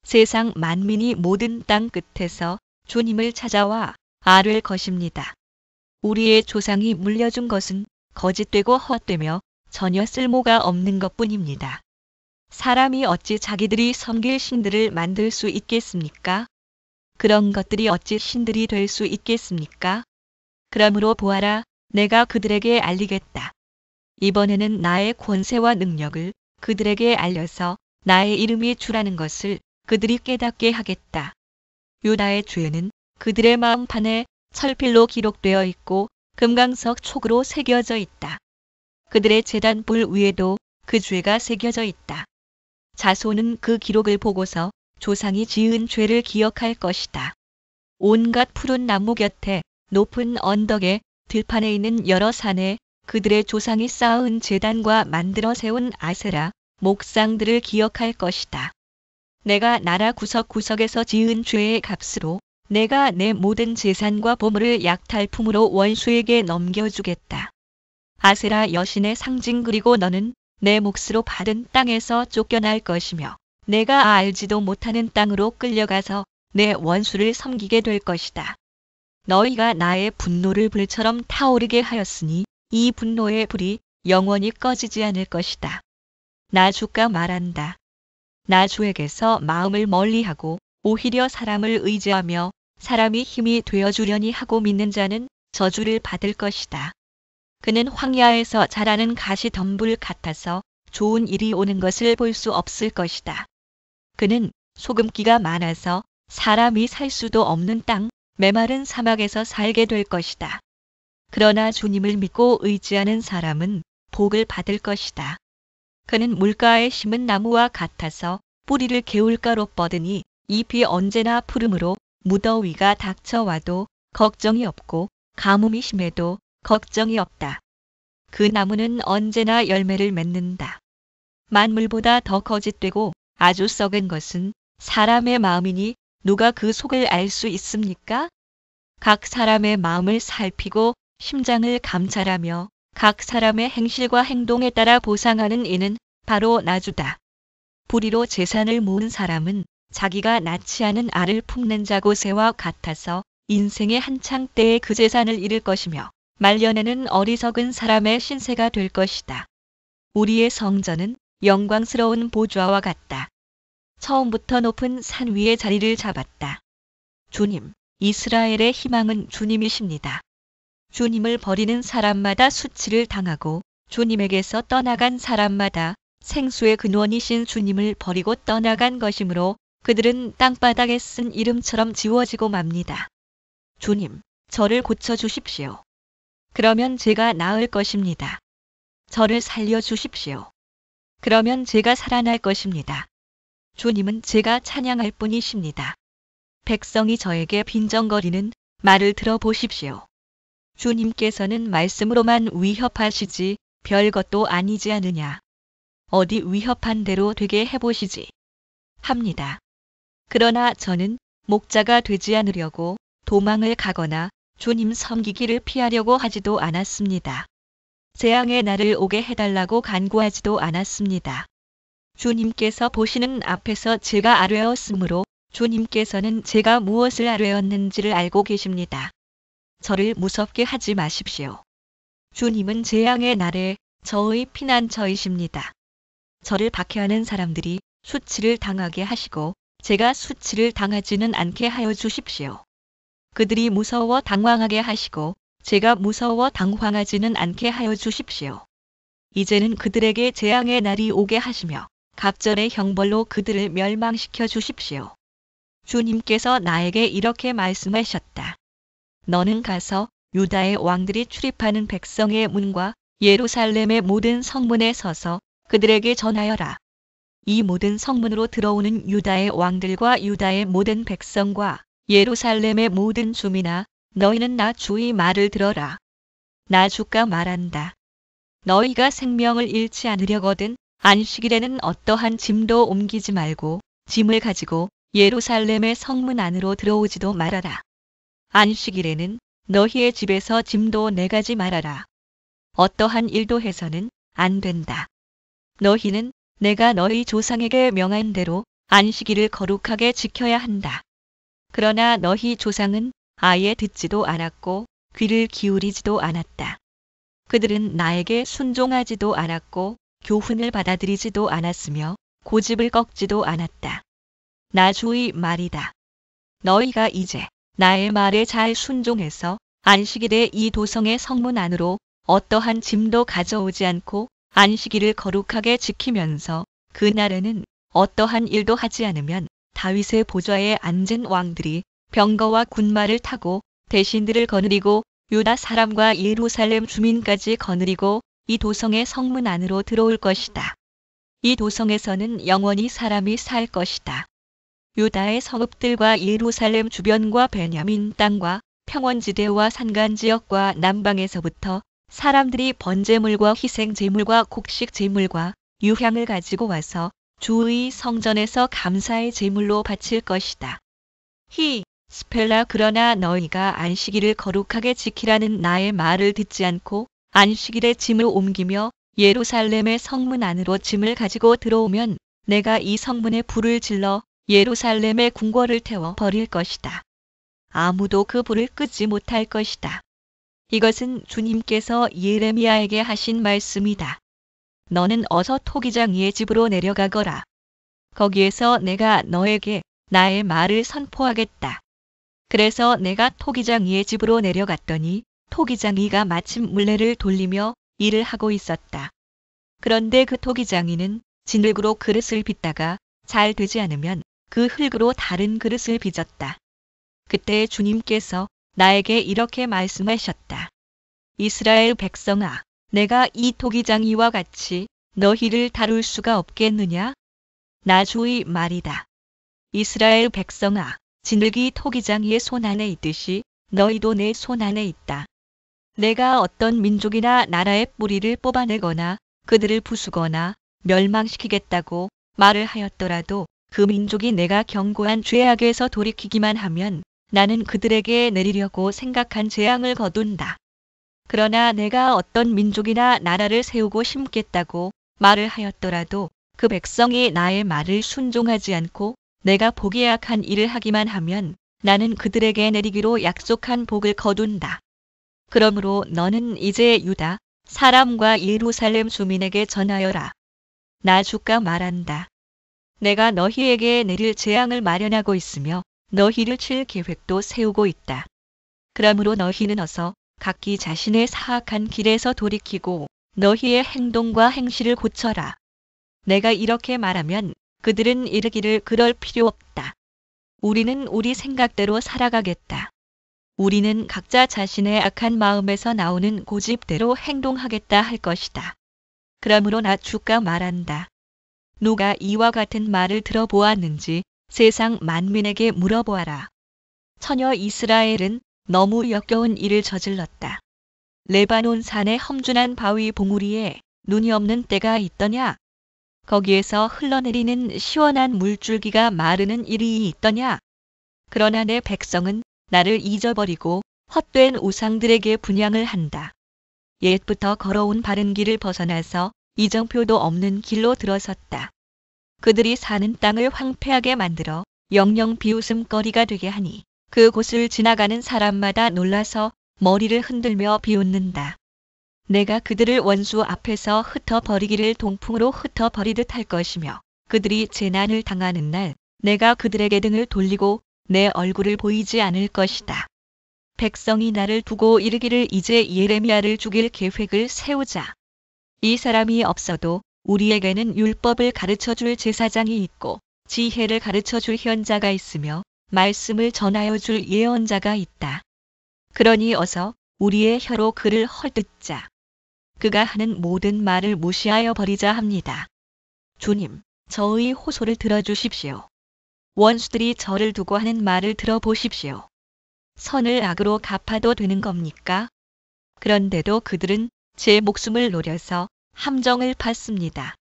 세상 만민이 모든 땅 끝에서 주님을 찾아와 알을 것입니다. 우리의 조상이 물려준 것은 거짓되고 헛되며 전혀 쓸모가 없는 것뿐입니다. 사람이 어찌 자기들이 섬길 신들을 만들 수 있겠습니까? 그런 것들이 어찌 신들이 될 수 있겠습니까? 그러므로 보아라, 내가 그들에게 알리겠다. 이번에는 나의 권세와 능력을 그들에게 알려서 나의 이름이 주라는 것을 그들이 깨닫게 하겠다. 유다의 죄는 그들의 마음판에 철필로 기록되어 있고 금강석 촉으로 새겨져 있다. 그들의 제단불 위에도 그 죄가 새겨져 있다. 자손은 그 기록을 보고서 조상이 지은 죄를 기억할 것이다. 온갖 푸른 나무 곁에 높은 언덕에 들판에 있는 여러 산에 그들의 조상이 쌓은 제단과 만들어 세운 아세라 목상들을 기억할 것이다. 내가 나라 구석구석에서 지은 죄의 값으로 내가 내 모든 재산과 보물을 약탈품으로 원수에게 넘겨주겠다. 아세라 여신의 상징 그리고 너는 내 몫으로 받은 땅에서 쫓겨날 것이며 내가 알지도 못하는 땅으로 끌려가서 내 원수를 섬기게 될 것이다. 너희가 나의 분노를 불처럼 타오르게 하였으니 이 분노의 불이 영원히 꺼지지 않을 것이다. 나 주가 말한다. 나 주에게서 마음을 멀리하고 오히려 사람을 의지하며 사람이 힘이 되어주려니 하고 믿는 자는 저주를 받을 것이다. 그는 황야에서 자라는 가시덤불 같아서 좋은 일이 오는 것을 볼 수 없을 것이다. 그는 소금기가 많아서 사람이 살 수도 없는 땅, 메마른 사막에서 살게 될 것이다. 그러나 주님을 믿고 의지하는 사람은 복을 받을 것이다. 그는 물가에 심은 나무와 같아서 뿌리를 개울가로 뻗으니 잎이 언제나 푸르므로 무더위가 닥쳐와도 걱정이 없고 가뭄이 심해도 걱정이 없다. 그 나무는 언제나 열매를 맺는다. 만물보다 더 거짓되고 아주 썩은 것은 사람의 마음이니 누가 그 속을 알 수 있습니까? 각 사람의 마음을 살피고 심장을 감찰하며 각 사람의 행실과 행동에 따라 보상하는 이는 바로 나주다. 불의로 재산을 모은 사람은 자기가 낳지 않은 알을 품는 자고새와 같아서 인생의 한창 때에 그 재산을 잃을 것이며 말년에는 어리석은 사람의 신세가 될 것이다. 우리의 성전은 영광스러운 보좌와 같다. 처음부터 높은 산 위에 자리를 잡았다. 주님, 이스라엘의 희망은 주님이십니다. 주님을 버리는 사람마다 수치를 당하고 주님에게서 떠나간 사람마다 생수의 근원이신 주님을 버리고 떠나간 것이므로 그들은 땅바닥에 쓴 이름처럼 지워지고 맙니다. 주님, 저를 고쳐주십시오. 그러면 제가 나을 것입니다. 저를 살려주십시오. 그러면 제가 살아날 것입니다. 주님은 제가 찬양할 뿐이십니다. 백성이 저에게 빈정거리는 말을 들어보십시오. 주님께서는 말씀으로만 위협하시지 별것도 아니지 않으냐. 어디 위협한 대로 되게 해보시지. 합니다. 그러나 저는 목자가 되지 않으려고 도망을 가거나 주님 섬기기를 피하려고 하지도 않았습니다. 재앙의 날을 오게 해달라고 간구하지도 않았습니다. 주님께서 보시는 앞에서 제가 아뢰었으므로 주님께서는 제가 무엇을 아뢰었는지를 알고 계십니다. 저를 무섭게 하지 마십시오. 주님은 재앙의 날에 저의 피난처이십니다. 저를 박해하는 사람들이 수치를 당하게 하시고 제가 수치를 당하지는 않게 하여 주십시오. 그들이 무서워 당황하게 하시고 제가 무서워 당황하지는 않게 하여 주십시오. 이제는 그들에게 재앙의 날이 오게 하시며 갑절의 형벌로 그들을 멸망시켜 주십시오. 주님께서 나에게 이렇게 말씀하셨다. 너는 가서 유다의 왕들이 출입하는 백성의 문과 예루살렘의 모든 성문에 서서 그들에게 전하여라. 이 모든 성문으로 들어오는 유다의 왕들과 유다의 모든 백성과 예루살렘의 모든 주민아, 너희는 나 주의 말을 들어라. 나 주가 말한다. 너희가 생명을 잃지 않으려거든 안식일에는 어떠한 짐도 옮기지 말고 짐을 가지고 예루살렘의 성문 안으로 들어오지도 말아라. 안식일에는 너희의 집에서 짐도 내가지 말아라. 어떠한 일도 해서는 안 된다. 너희는 내가 너희 조상에게 명한 대로 안식일을 거룩하게 지켜야 한다. 그러나 너희 조상은 아예 듣지도 않았고 귀를 기울이지도 않았다. 그들은 나에게 순종하지도 않았고 교훈을 받아들이지도 않았으며 고집을 꺾지도 않았다. 나 주의 말이다. 너희가 이제 나의 말에 잘 순종해서 안식일에 이 도성의 성문 안으로 어떠한 짐도 가져오지 않고 안식일을 거룩하게 지키면서 그날에는 어떠한 일도 하지 않으면 다윗의 보좌에 앉은 왕들이 병거와 군마를 타고 대신들을 거느리고 유다 사람과 예루살렘 주민까지 거느리고 이 도성의 성문 안으로 들어올 것이다. 이 도성에서는 영원히 사람이 살 것이다. 유다의 성읍들과 예루살렘 주변과 베냐민 땅과 평원지대와 산간지역과 남방에서부터 사람들이 번제물과 희생제물과 곡식제물과 유향을 가지고 와서 주의 성전에서 감사의 제물로 바칠 것이다. 스펠라 그러나 너희가 안식일을 거룩하게 지키라는 나의 말을 듣지 않고 안식일에 짐을 옮기며 예루살렘의 성문 안으로 짐을 가지고 들어오면 내가 이 성문에 불을 질러 예루살렘의 궁궐을 태워 버릴 것이다. 아무도 그 불을 끄지 못할 것이다. 이것은 주님께서 예레미야에게 하신 말씀이다. 너는 어서 토기장이의 집으로 내려가거라. 거기에서 내가 너에게 나의 말을 선포하겠다. 그래서 내가 토기장이의 집으로 내려갔더니 토기장이가 마침 물레를 돌리며 일을 하고 있었다. 그런데 그 토기장이는 진흙으로 그릇을 빚다가 잘 되지 않으면 그 흙으로 다른 그릇을 빚었다. 그때 주님께서 나에게 이렇게 말씀하셨다. 이스라엘 백성아, 내가 이 토기장이와 같이 너희를 다룰 수가 없겠느냐? 나 주의 말이다. 이스라엘 백성아, 진흙이 토기장이의 손 안에 있듯이 너희도 내 손 안에 있다. 내가 어떤 민족이나 나라의 뿌리를 뽑아내거나 그들을 부수거나 멸망시키겠다고 말을 하였더라도 그 민족이 내가 경고한 죄악에서 돌이키기만 하면 나는 그들에게 내리려고 생각한 재앙을 거둔다. 그러나 내가 어떤 민족이나 나라를 세우고 심겠다고 말을 하였더라도 그 백성이 나의 말을 순종하지 않고 내가 보기 악한 일을 하기만 하면 나는 그들에게 내리기로 약속한 복을 거둔다. 그러므로 너는 이제 유다 사람과 예루살렘 주민에게 전하여라. 나 주가 말한다. 내가 너희에게 내릴 재앙을 마련하고 있으며 너희를 칠 계획도 세우고 있다. 그러므로 너희는 어서 각기 자신의 사악한 길에서 돌이키고 너희의 행동과 행실을 고쳐라. 내가 이렇게 말하면 그들은 이르기를 그럴 필요 없다. 우리는 우리 생각대로 살아가겠다. 우리는 각자 자신의 악한 마음에서 나오는 고집대로 행동하겠다 할 것이다. 그러므로 나 주가 말한다. 누가 이와 같은 말을 들어보았는지 세상 만민에게 물어보아라. 처녀 이스라엘은 너무 역겨운 일을 저질렀다. 레바논 산의 험준한 바위 봉우리에 눈이 없는 때가 있더냐? 거기에서 흘러내리는 시원한 물줄기가 마르는 일이 있더냐? 그러나 내 백성은 나를 잊어버리고 헛된 우상들에게 분향을 한다. 옛부터 걸어온 바른 길을 벗어나서 이정표도 없는 길로 들어섰다. 그들이 사는 땅을 황폐하게 만들어 영영 비웃음거리가 되게 하니 그곳을 지나가는 사람마다 놀라서 머리를 흔들며 비웃는다. 내가 그들을 원수 앞에서 흩어버리기를 동풍으로 흩어버리듯 할 것이며 그들이 재난을 당하는 날 내가 그들에게 등을 돌리고 내 얼굴을 보이지 않을 것이다. 백성이 나를 두고 이르기를 이제 예레미야를 죽일 계획을 세우자. 이 사람이 없어도 우리에게는 율법을 가르쳐줄 제사장이 있고 지혜를 가르쳐줄 현자가 있으며 말씀을 전하여 줄 예언자가 있다. 그러니 어서 우리의 혀로 그를 헐뜯자. 그가 하는 모든 말을 무시하여 버리자 합니다. 주님, 저의 호소를 들어주십시오. 원수들이 저를 두고 하는 말을 들어보십시오. 선을 악으로 갚아도 되는 겁니까? 그런데도 그들은 제 목숨을 노려서 함정을 팠습니다.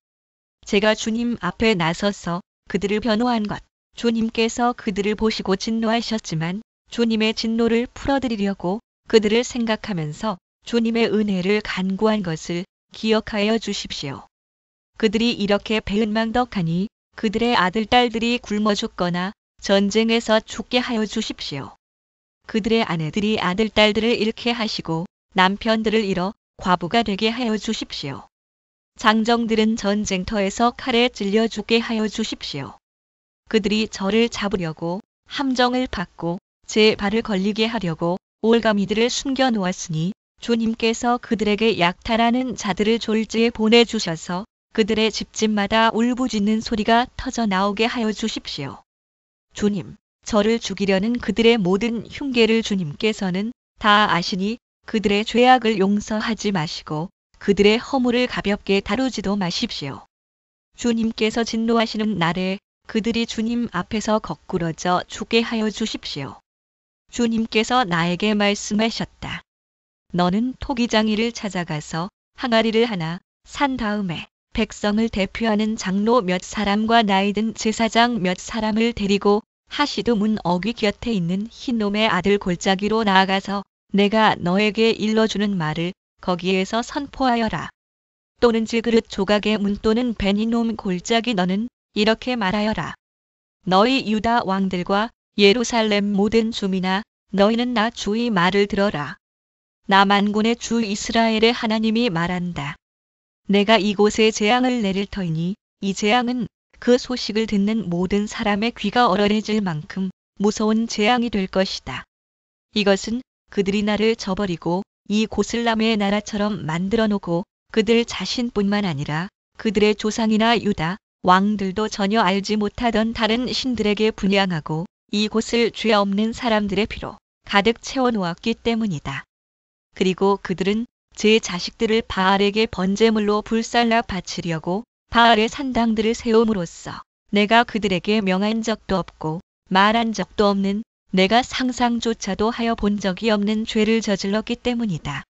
제가 주님 앞에 나서서 그들을 변호한 것, 주님께서 그들을 보시고 진노하셨지만 주님의 진노를 풀어드리려고 그들을 생각하면서 주님의 은혜를 간구한 것을 기억하여 주십시오. 그들이 이렇게 배은망덕하니 그들의 아들, 딸들이 굶어 죽거나 전쟁에서 죽게 하여 주십시오. 그들의 아내들이 아들, 딸들을 잃게 하시고 남편들을 잃어 과부가 되게 하여 주십시오. 장정들은 전쟁터에서 칼에 찔려 죽게 하여 주십시오. 그들이 저를 잡으려고 함정을 받고 제 발을 걸리게 하려고 올가미들을 숨겨 놓았으니 주님께서 그들에게 약탈하는 자들을 졸지에 보내주셔서 그들의 집집마다 울부짖는 소리가 터져 나오게 하여 주십시오. 주님, 저를 죽이려는 그들의 모든 흉계를 주님께서는 다 아시니 그들의 죄악을 용서하지 마시고 그들의 허물을 가볍게 다루지도 마십시오. 주님께서 진노하시는 날에 그들이 주님 앞에서 거꾸러져 죽게 하여 주십시오. 주님께서 나에게 말씀하셨다. 너는 토기장이를 찾아가서 항아리를 하나 산 다음에 백성을 대표하는 장로 몇 사람과 나이든 제사장 몇 사람을 데리고 하시드 문 어귀 곁에 있는 흰놈의 아들 골짜기로 나아가서 내가 너에게 일러주는 말을 거기에서 선포하여라. 또는 질그릇 조각의 문 또는 베니놈 골짜기 너는 이렇게 말하여라. 너희 유다 왕들과 예루살렘 모든 주민아 너희는 나 주의 말을 들어라. 나 만군의 주 이스라엘의 하나님이 말한다. 내가 이곳에 재앙을 내릴 터이니 이 재앙은 그 소식을 듣는 모든 사람의 귀가 얼얼해질 만큼 무서운 재앙이 될 것이다. 이것은 그들이 나를 저버리고 이 곳을 남의 나라처럼 만들어 놓고 그들 자신뿐만 아니라 그들의 조상이나 유다 왕들도 전혀 알지 못하던 다른 신들에게 분향하고 이곳을 죄 없는 사람들의 피로 가득 채워 놓았기 때문이다. 그리고 그들은 제 자식들을 바알에게 번제물로 불살라 바치려고 바알의 산당들을 세움으로써 내가 그들에게 명한 적도 없고 말한 적도 없는 내가 상상조차도 하여 본 적이 없는 죄를 저질렀기 때문이다.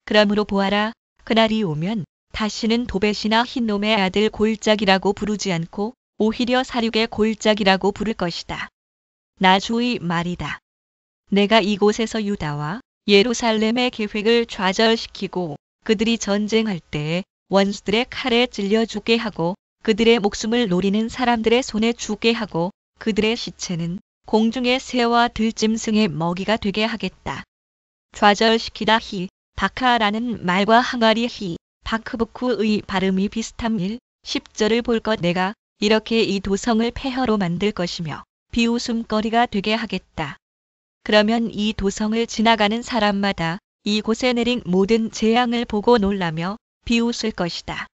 그러므로 보아라, 그날이 오면 다시는 도벳이나 흰놈의 아들 골짜기라고 부르지 않고 오히려 사륙의 골짜기라고 부를 것이다. 나 주의 말이다. 내가 이곳에서 유다와 예루살렘의 계획을 좌절시키고 그들이 전쟁할 때에 원수들의 칼에 찔려 죽게 하고 그들의 목숨을 노리는 사람들의 손에 죽게 하고 그들의 시체는 공중의 새와 들짐승의 먹이가 되게 하겠다. 좌절시키다 히, 바카라는 말과 항아리 히, 바크부쿠의 발음이 비슷한 10절을 볼 것 내가 이렇게 이 도성을 폐허로 만들 것이며 비웃음거리가 되게 하겠다. 그러면 이 도성을 지나가는 사람마다 이곳에 내린 모든 재앙을 보고 놀라며 비웃을 것이다.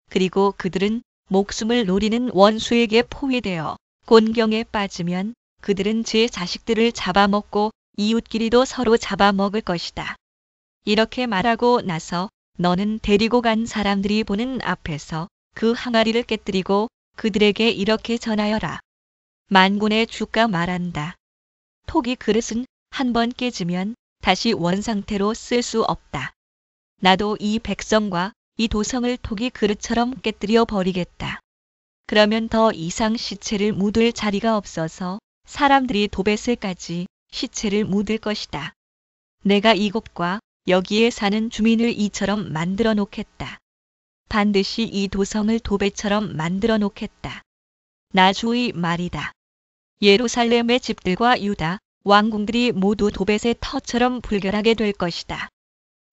그리고 그들은 목숨을 노리는 원수에게 포위되어 곤경에 빠지면 그들은 제 자식들을 잡아먹고 이웃끼리도 서로 잡아먹을 것이다. 이렇게 말하고 나서 너는 데리고 간 사람들이 보는 앞에서 그 항아리를 깨뜨리고 그들에게 이렇게 전하여라. 만군의 주가 말한다. 토기 그릇은 한 번 깨지면 다시 원상태로 쓸 수 없다. 나도 이 백성과 이 도성을 토기 그릇처럼 깨뜨려 버리겠다. 그러면 더 이상 시체를 묻을 자리가 없어서 사람들이 도벳에까지 시체를 묻을 것이다. 내가 이곳과 여기에 사는 주민을 이처럼 만들어 놓겠다. 반드시 이 도성을 도벳처럼 만들어 놓겠다. 나 주의 말이다. 예루살렘의 집들과 유다 왕궁들이 모두 도벳의 터처럼 불결하게 될 것이다.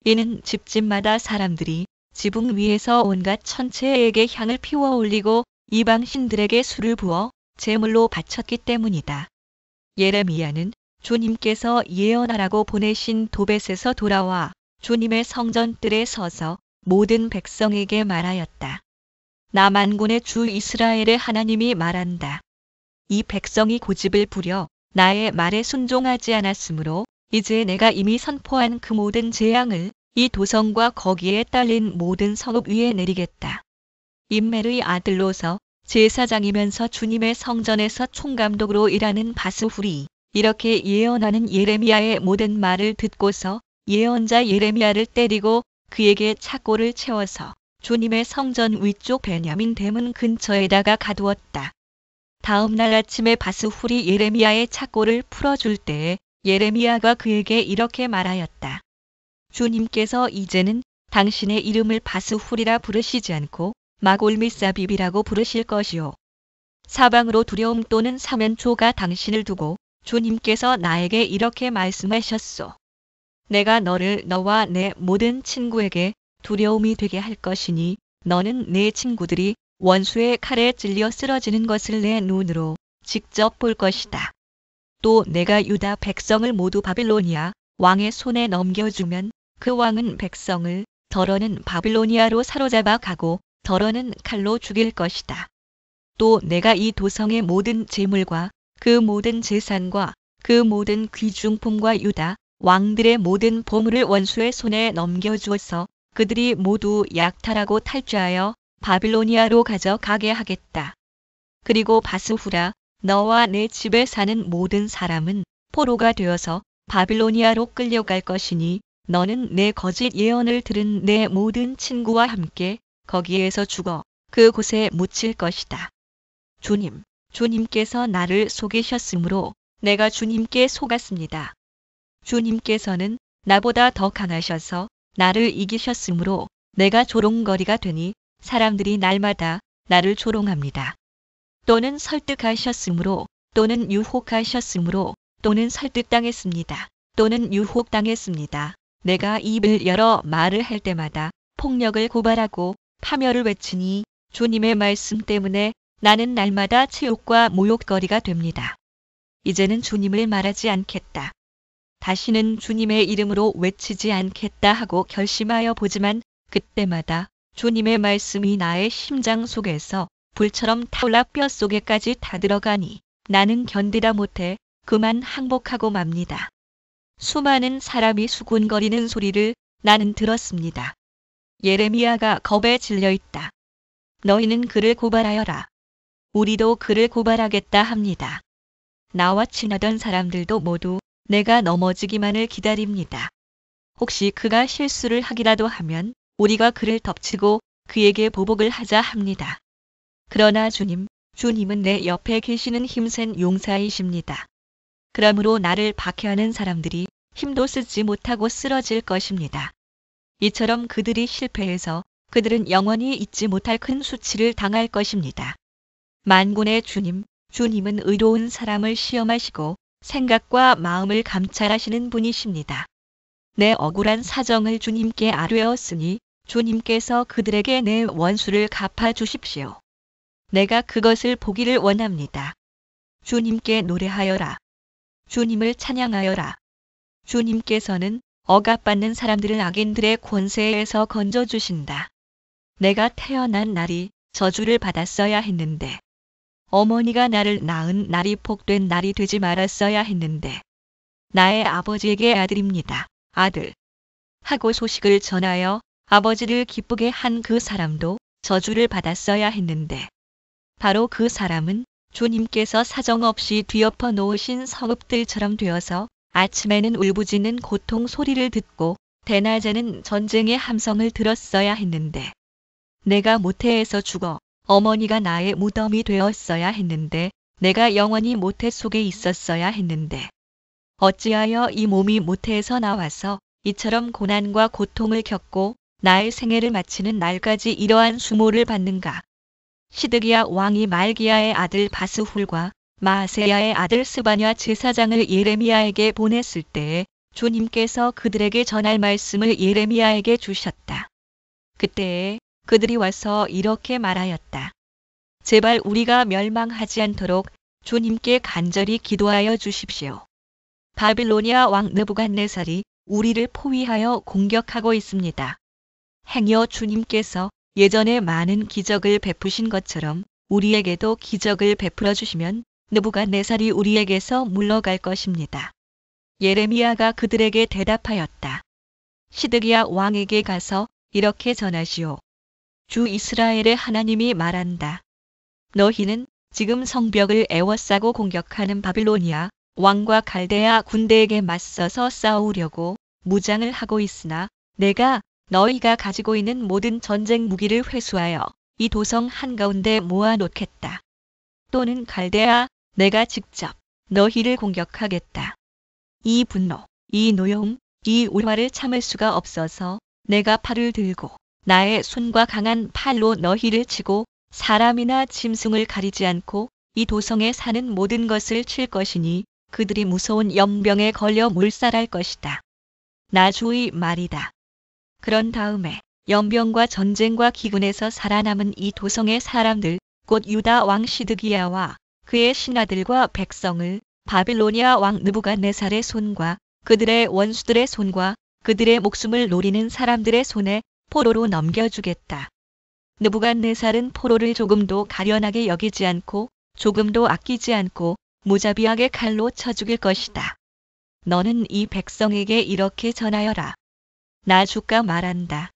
이는 집집마다 사람들이 지붕 위에서 온갖 천체에게 향을 피워 올리고 이방 신들에게 술을 부어 제물로 바쳤기 때문이다. 예레미야는 주님께서 예언하라고 보내신 도벳에서 돌아와 주님의 성전뜰에 서서 모든 백성에게 말하였다. 나 만군의 주 이스라엘의 하나님이 말한다. 이 백성이 고집을 부려 나의 말에 순종하지 않았으므로 이제 내가 이미 선포한 그 모든 재앙을 이 도성과 거기에 딸린 모든 성읍 위에 내리겠다. 임멜의 아들로서 제사장이면서 주님의 성전에서 총감독으로 일하는 바스훌이 이렇게 예언하는 예레미야의 모든 말을 듣고서 예언자 예레미야를 때리고 그에게 착고를 채워서 주님의 성전 위쪽 베냐민 대문 근처에다가 가두었다. 다음 날 아침에 바스훌이 예레미야의 착고를 풀어줄 때에 예레미야가 그에게 이렇게 말하였다. 주님께서 이제는 당신의 이름을 바스훌이라 부르시지 않고 마골미사빕이라고 부르실 것이요. 사방으로 두려움 또는 사면초가 당신을 두고 주님께서 나에게 이렇게 말씀하셨소. 내가 너를 너와 내 모든 친구에게 두려움이 되게 할 것이니 너는 내 친구들이 원수의 칼에 찔려 쓰러지는 것을 내 눈으로 직접 볼 것이다. 또 내가 유다 백성을 모두 바빌로니아 왕의 손에 넘겨주면 그 왕은 백성을 더러는 바빌로니아로 사로잡아 가고 더러는 칼로 죽일 것이다. 또 내가 이 도성의 모든 재물과 그 모든 재산과 그 모든 귀중품과 유다 왕들의 모든 보물을 원수의 손에 넘겨주어서 그들이 모두 약탈하고 탈취하여 바빌로니아로 가져가게 하겠다. 그리고 바스후라, 너와 내 집에 사는 모든 사람은 포로가 되어서 바빌로니아로 끌려갈 것이니 너는 내 거짓 예언을 들은 내 모든 친구와 함께 거기에서 죽어 그곳에 묻힐 것이다. 주님께서 나를 속이셨으므로 내가 주님께 속았습니다. 주님께서는 나보다 더 강하셔서 나를 이기셨으므로 내가 조롱거리가 되니 사람들이 날마다 나를 조롱합니다. 또는 설득하셨으므로 또는 유혹하셨으므로 또는 설득당했습니다. 또는 유혹당했습니다. 내가 입을 열어 말을 할 때마다 폭력을 고발하고 파멸을 외치니 주님의 말씀 때문에 나는 날마다 치욕과 모욕거리가 됩니다. 이제는 주님을 말하지 않겠다. 다시는 주님의 이름으로 외치지 않겠다 하고 결심하여 보지만 그때마다 주님의 말씀이 나의 심장 속에서 불처럼 타올라 뼛속에까지 다 들어가니 나는 견디다 못해 그만 항복하고 맙니다. 수많은 사람이 수군거리는 소리를 나는 들었습니다. 예레미야가 겁에 질려 있다. 너희는 그를 고발하여라. 우리도 그를 고발하겠다 합니다. 나와 친하던 사람들도 모두 내가 넘어지기만을 기다립니다. 혹시 그가 실수를 하기라도 하면 우리가 그를 덮치고 그에게 보복을 하자 합니다. 그러나 주님은 내 옆에 계시는 힘센 용사이십니다. 그러므로 나를 박해하는 사람들이 힘도 쓰지 못하고 쓰러질 것입니다. 이처럼 그들이 실패해서 그들은 영원히 잊지 못할 큰 수치를 당할 것입니다. 만군의 주님은 의로운 사람을 시험하시고 생각과 마음을 감찰하시는 분이십니다. 내 억울한 사정을 주님께 아뢰었으니 주님께서 그들에게 내 원수를 갚아주십시오. 내가 그것을 보기를 원합니다. 주님께 노래하여라. 주님을 찬양하여라. 주님께서는 억압받는 사람들을 악인들의 권세에서 건져주신다. 내가 태어난 날이 저주를 받았어야 했는데 어머니가 나를 낳은 날이 복된 날이 되지 말았어야 했는데 나의 아버지에게 아들입니다. 아들. 하고 소식을 전하여 아버지를 기쁘게 한 그 사람도 저주를 받았어야 했는데 바로 그 사람은 주님께서 사정없이 뒤엎어 놓으신 성읍들처럼 되어서 아침에는 울부짖는 고통 소리를 듣고 대낮에는 전쟁의 함성을 들었어야 했는데 내가 모태에서 죽어 어머니가 나의 무덤이 되었어야 했는데 내가 영원히 모태 속에 있었어야 했는데 어찌하여 이 몸이 모태에서 나와서 이처럼 고난과 고통을 겪고 나의 생애를 마치는 날까지 이러한 수모를 받는가. 시드기야 왕이 말기야의 아들 바스훌과 마아세야의 아들 스바냐 제사장을 예레미야에게 보냈을 때에 주님께서 그들에게 전할 말씀을 예레미야에게 주셨다. 그때에 그들이 와서 이렇게 말하였다. 제발 우리가 멸망하지 않도록 주님께 간절히 기도하여 주십시오. 바빌로니아 왕 느부갓네살이 우리를 포위하여 공격하고 있습니다. 행여 주님께서 예전에 많은 기적을 베푸신 것처럼 우리에게도 기적을 베풀어 주시면 느부갓네살이 우리에게서 물러갈 것입니다. 예레미야가 그들에게 대답하였다. 시드기야 왕에게 가서 이렇게 전하시오. 주 이스라엘의 하나님이 말한다. 너희는 지금 성벽을 에워싸고 공격하는 바빌로니아 왕과 갈대아 군대에게 맞서서 싸우려고 무장을 하고 있으나 내가 너희가 가지고 있는 모든 전쟁 무기를 회수하여 이 도성 한가운데 모아놓겠다. 또는 갈대아 내가 직접 너희를 공격하겠다. 이 분노, 이 노여움, 이 울화를 참을 수가 없어서 내가 팔을 들고 나의 손과 강한 팔로 너희를 치고 사람이나 짐승을 가리지 않고 이 도성에 사는 모든 것을 칠 것이니 그들이 무서운 연병에 걸려 몰살할 것이다. 나 주의 말이다. 그런 다음에 연병과 전쟁과 기근에서 살아남은 이 도성의 사람들 곧 유다 왕 시드기야와 그의 신하들과 백성을 바빌로니아 왕 느부갓네살의 손과 그들의 원수들의 손과 그들의 목숨을 노리는 사람들의 손에 포로로 넘겨주겠다. 느부갓네살은 포로를 조금도 가련하게 여기지 않고 조금도 아끼지 않고 무자비하게 칼로 쳐 죽일 것이다. 너는 이 백성에게 이렇게 전하여라. 나 주가 말한다.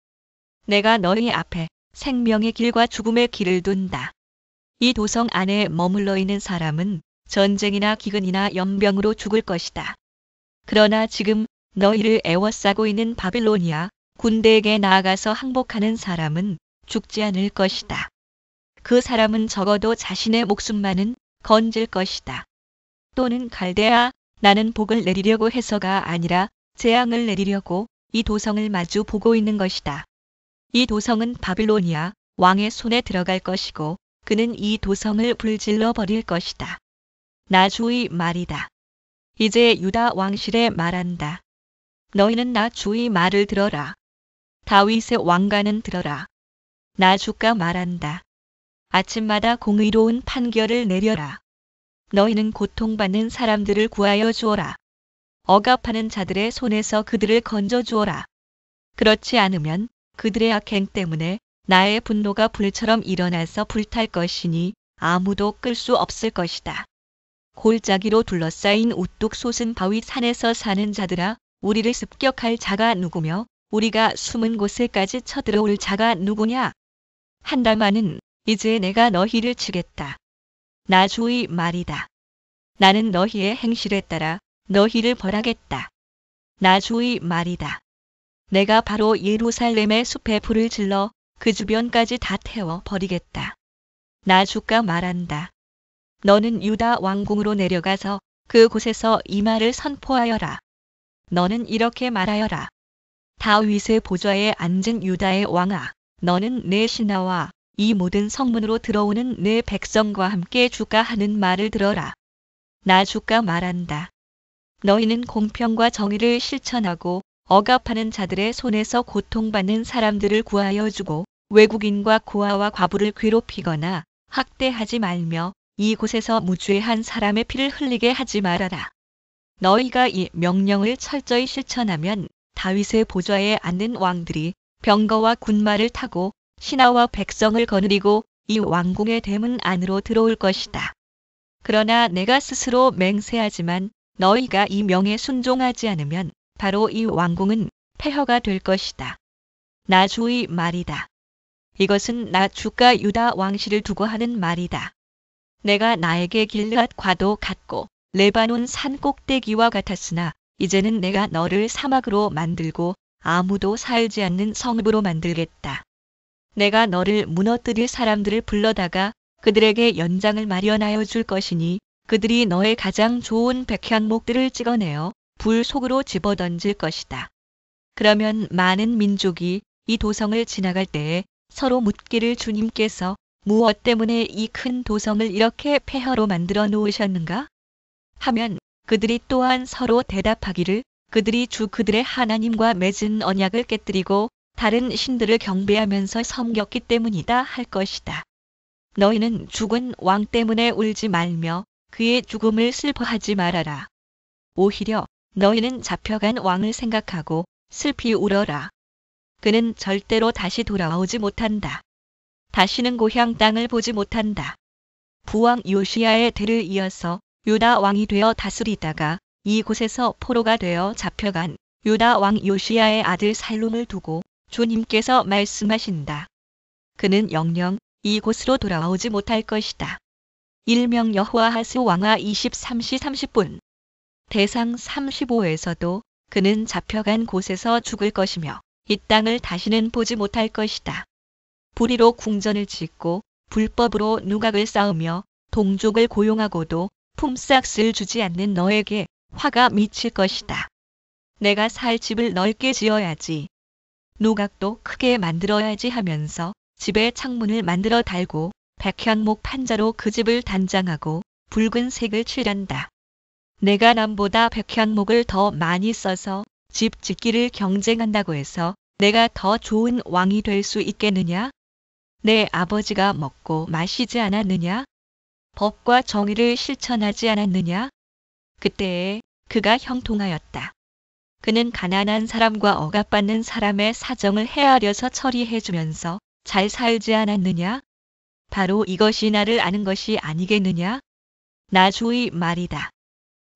내가 너희 앞에 생명의 길과 죽음의 길을 둔다. 이 도성 안에 머물러 있는 사람은 전쟁이나 기근이나 연병으로 죽을 것이다. 그러나 지금 너희를 애워싸고 있는 바빌로니아 군대에게 나아가서 항복하는 사람은 죽지 않을 것이다. 그 사람은 적어도 자신의 목숨만은 건질 것이다. 또는 갈대아, 나는 복을 내리려고 해서가 아니라 재앙을 내리려고 이 도성을 마주 보고 있는 것이다. 이 도성은 바빌로니아 왕의 손에 들어갈 것이고 그는 이 도성을 불질러 버릴 것이다. 나 주의 말이다. 이제 유다 왕실에 말한다. 너희는 나 주의 말을 들어라. 다윗의 왕가는 들어라. 나 주가 말한다. 아침마다 공의로운 판결을 내려라. 너희는 고통받는 사람들을 구하여 주어라. 억압하는 자들의 손에서 그들을 건져 주어라. 그렇지 않으면 그들의 악행 때문에 나의 분노가 불처럼 일어나서 불탈 것이니 아무도 끌 수 없을 것이다. 골짜기로 둘러싸인 우뚝 솟은 바위 산에서 사는 자들아, 우리를 습격할 자가 누구며 우리가 숨은 곳에까지 쳐들어올 자가 누구냐? 한다마는 이제 내가 너희를 치겠다. 나 주의 말이다. 나는 너희의 행실에 따라 너희를 벌하겠다. 나 주의 말이다. 내가 바로 예루살렘의 숲에 불을 질러 그 주변까지 다 태워 버리겠다. 나 주가 말한다. 너는 유다 왕궁으로 내려가서 그곳에서 이 말을 선포하여라. 너는 이렇게 말하여라. 다윗의 보좌에 앉은 유다의 왕아, 너는 내 신하와 이 모든 성문으로 들어오는 내 백성과 함께 주가 하는 말을 들어라. 나 주가 말한다. 너희는 공평과 정의를 실천하고 억압하는 자들의 손에서 고통받는 사람들을 구하여 주고 외국인과 고아와 과부를 괴롭히거나 학대하지 말며 이곳에서 무죄한 사람의 피를 흘리게 하지 말아라. 너희가 이 명령을 철저히 실천하면 다윗의 보좌에 앉는 왕들이 병거와 군마를 타고 신하와 백성을 거느리고 이 왕궁의 대문 안으로 들어올 것이다. 그러나 내가 스스로 맹세하지만 너희가 이 명에 순종하지 않으면 바로 이 왕궁은 폐허가 될 것이다. 나 주의 말이다. 이것은 나 주가 유다 왕실을 두고 하는 말이다. 내가 나에게 길르앗과도 같고 레바논 산 꼭대기와 같았으나 이제는 내가 너를 사막으로 만들고 아무도 살지 않는 성읍으로 만들겠다. 내가 너를 무너뜨릴 사람들을 불러다가 그들에게 연장을 마련하여 줄 것이니 그들이 너의 가장 좋은 백향목들을 찍어내어 불 속으로 집어던질 것이다. 그러면 많은 민족이 이 도성을 지나갈 때에 서로 묻기를 주님께서 무엇 때문에 이 큰 도성을 이렇게 폐허로 만들어 놓으셨는가? 하면 그들이 또한 서로 대답하기를 그들이 주 그들의 하나님과 맺은 언약을 깨뜨리고 다른 신들을 경배하면서 섬겼기 때문이다 할 것이다. 너희는 죽은 왕 때문에 울지 말며 그의 죽음을 슬퍼하지 말아라. 오히려 너희는 잡혀간 왕을 생각하고 슬피 울어라. 그는 절대로 다시 돌아오지 못한다. 다시는 고향 땅을 보지 못한다. 부왕 요시야의 대를 이어서 유다 왕이 되어 다스리다가 이곳에서 포로가 되어 잡혀간 유다 왕 요시야의 아들 살룸을 두고 주님께서 말씀하신다. 그는 영영 이곳으로 돌아오지 못할 것이다. 일명 여호아하스 왕하 23시 30분. 대상 35에서도 그는 잡혀간 곳에서 죽을 것이며 이 땅을 다시는 보지 못할 것이다. 불의로 궁전을 짓고 불법으로 누각을 쌓으며 동족을 고용하고도 품삯을 주지 않는 너에게 화가 미칠 것이다. 내가 살 집을 넓게 지어야지. 노각도 크게 만들어야지 하면서 집에 창문을 만들어 달고 백현목 판자로 그 집을 단장하고 붉은색을 칠한다. 내가 남보다 백현목을 더 많이 써서 집 짓기를 경쟁한다고 해서 내가 더 좋은 왕이 될 수 있겠느냐? 내 아버지가 먹고 마시지 않았느냐? 법과 정의를 실천하지 않았느냐? 그때에 그가 형통하였다. 그는 가난한 사람과 억압받는 사람의 사정을 헤아려서 처리해주면서 잘 살지 않았느냐? 바로 이것이 나를 아는 것이 아니겠느냐? 나 주의 말이다.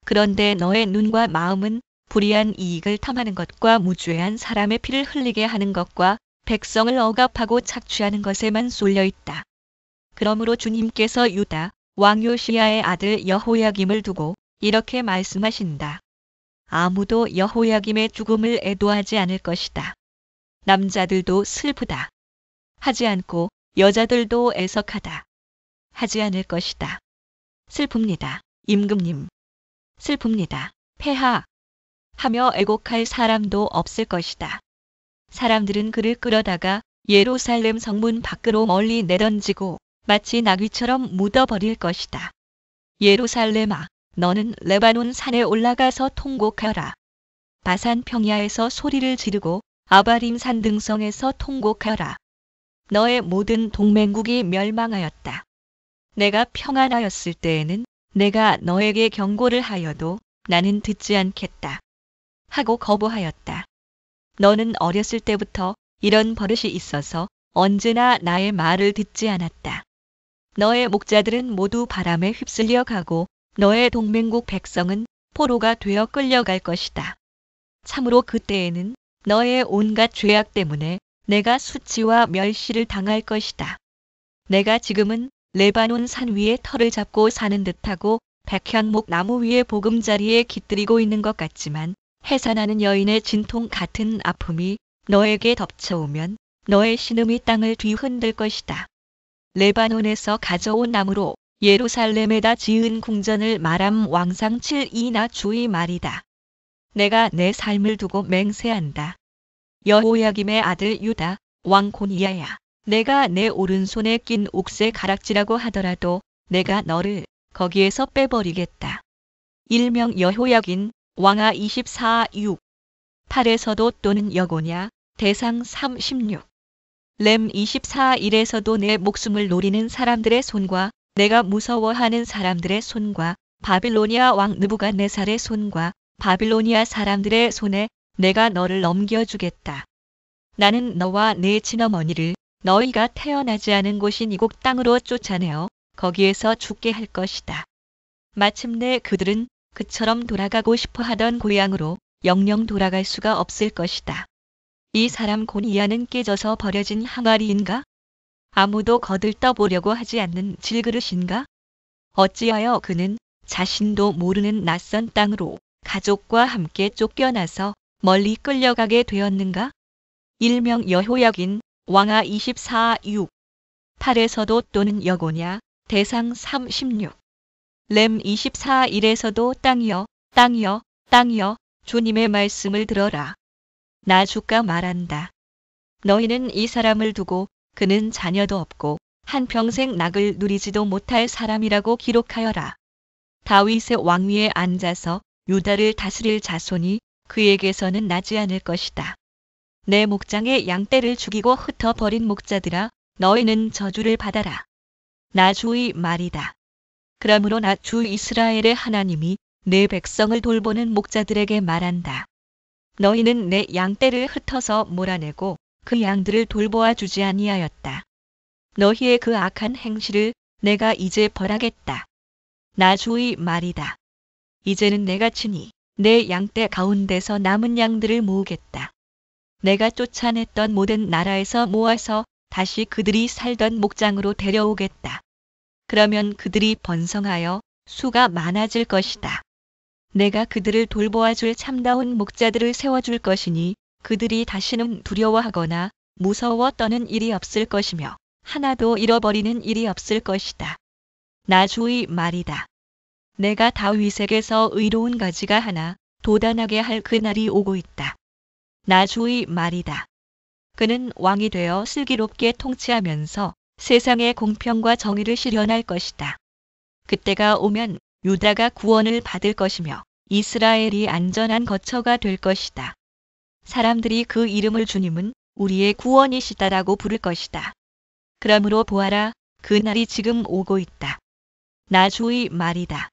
그런데 너의 눈과 마음은 불의한 이익을 탐하는 것과 무죄한 사람의 피를 흘리게 하는 것과 백성을 억압하고 착취하는 것에만 쏠려 있다. 그러므로 주님께서 유다 왕 요시야의 아들 여호야김을 두고 이렇게 말씀하신다. 아무도 여호야김의 죽음을 애도하지 않을 것이다. 남자들도 슬프다. 하지 않고 여자들도 애석하다. 하지 않을 것이다. 슬픕니다. 임금님. 슬픕니다. 폐하. 하며 애곡할 사람도 없을 것이다. 사람들은 그를 끌어다가 예루살렘 성문 밖으로 멀리 내던지고 마치 나귀처럼 묻어버릴 것이다. 예루살렘아, 너는 레바논 산에 올라가서 통곡하라. 바산 평야에서 소리를 지르고 아바림 산등성에서 통곡하라. 너의 모든 동맹국이 멸망하였다. 내가 평안하였을 때에는 내가 너에게 경고를 하여도 나는 듣지 않겠다. 하고 거부하였다. 너는 어렸을 때부터 이런 버릇이 있어서 언제나 나의 말을 듣지 않았다. 너의 목자들은 모두 바람에 휩쓸려 가고 너의 동맹국 백성은 포로가 되어 끌려갈 것이다. 참으로 그때에는 너의 온갖 죄악 때문에 내가 수치와 멸시를 당할 것이다. 내가 지금은 레바논 산 위에 터를 잡고 사는 듯하고 백향목 나무 위에 보금자리에 깃들이고 있는 것 같지만 해산하는 여인의 진통 같은 아픔이 너에게 덮쳐오면 너의 신음이 땅을 뒤흔들 것이다. 레바논에서 가져온 나무로 예루살렘에다 지은 궁전을 말함 왕상 7이나 주의 말이다. 내가 내 삶을 두고 맹세한다. 여호야김의 아들 유다 왕 고니야야. 내가 내 오른손에 낀 옥새 가락지라고 하더라도 내가 너를 거기에서 빼버리겠다. 일명 여호야긴 왕하 24:6 팔에서도 또는 여고냐 대상 36 렘 24:1에서도 내 목숨을 노리는 사람들의 손과 내가 무서워하는 사람들의 손과 바빌로니아 왕 느부갓네살의 손과 바빌로니아 사람들의 손에 내가 너를 넘겨주겠다. 나는 너와 내 친어머니를 너희가 태어나지 않은 곳인 이곳 땅으로 쫓아내어 거기에서 죽게 할 것이다. 마침내 그들은 그처럼 돌아가고 싶어 하던 고향으로 영영 돌아갈 수가 없을 것이다. 이 사람 고니야는 깨져서 버려진 항아리인가? 아무도 거들떠 보려고 하지 않는 질그릇인가? 어찌하여 그는 자신도 모르는 낯선 땅으로 가족과 함께 쫓겨나서 멀리 끌려가게 되었는가? 일명 여호야긴 왕하 24:6 팔에서도 또는 여고냐 대상 36 렘 24:1에서도 땅이여 땅이여 땅이여 주님의 말씀을 들어라. 나 주가 말한다. 너희는 이 사람을 두고 그는 자녀도 없고 한평생 낙을 누리지도 못할 사람이라고 기록하여라. 다윗의 왕위에 앉아서 유다를 다스릴 자손이 그에게서는 나지 않을 것이다. 내 목장의 양떼를 죽이고 흩어버린 목자들아, 너희는 저주를 받아라. 나 주의 말이다. 그러므로 나 주 이스라엘의 하나님이 내 백성을 돌보는 목자들에게 말한다. 너희는 내 양떼를 흩어서 몰아내고 그 양들을 돌보아 주지 아니하였다. 너희의 그 악한 행실을 내가 이제 벌하겠다. 나 주의 말이다. 이제는 내가 친히 내 양떼 가운데서 남은 양들을 모으겠다. 내가 쫓아냈던 모든 나라에서 모아서 다시 그들이 살던 목장으로 데려오겠다. 그러면 그들이 번성하여 수가 많아질 것이다. 내가 그들을 돌보아 줄 참다운 목자들을 세워줄 것이니 그들이 다시는 두려워하거나 무서워 떠는 일이 없을 것이며 하나도 잃어버리는 일이 없을 것이다. 나 주의 말이다. 내가 다윗에게서 의로운 가지가 하나, 도단하게 할 그날이 오고 있다. 나 주의 말이다. 그는 왕이 되어 슬기롭게 통치하면서 세상의 공평과 정의를 실현할 것이다. 그때가 오면 유다가 구원을 받을 것이며 이스라엘이 안전한 거처가 될 것이다. 사람들이 그 이름을 주님은 우리의 구원이시다라고 부를 것이다. 그러므로 보아라, 그날이 지금 오고 있다. 나 주의 말이다.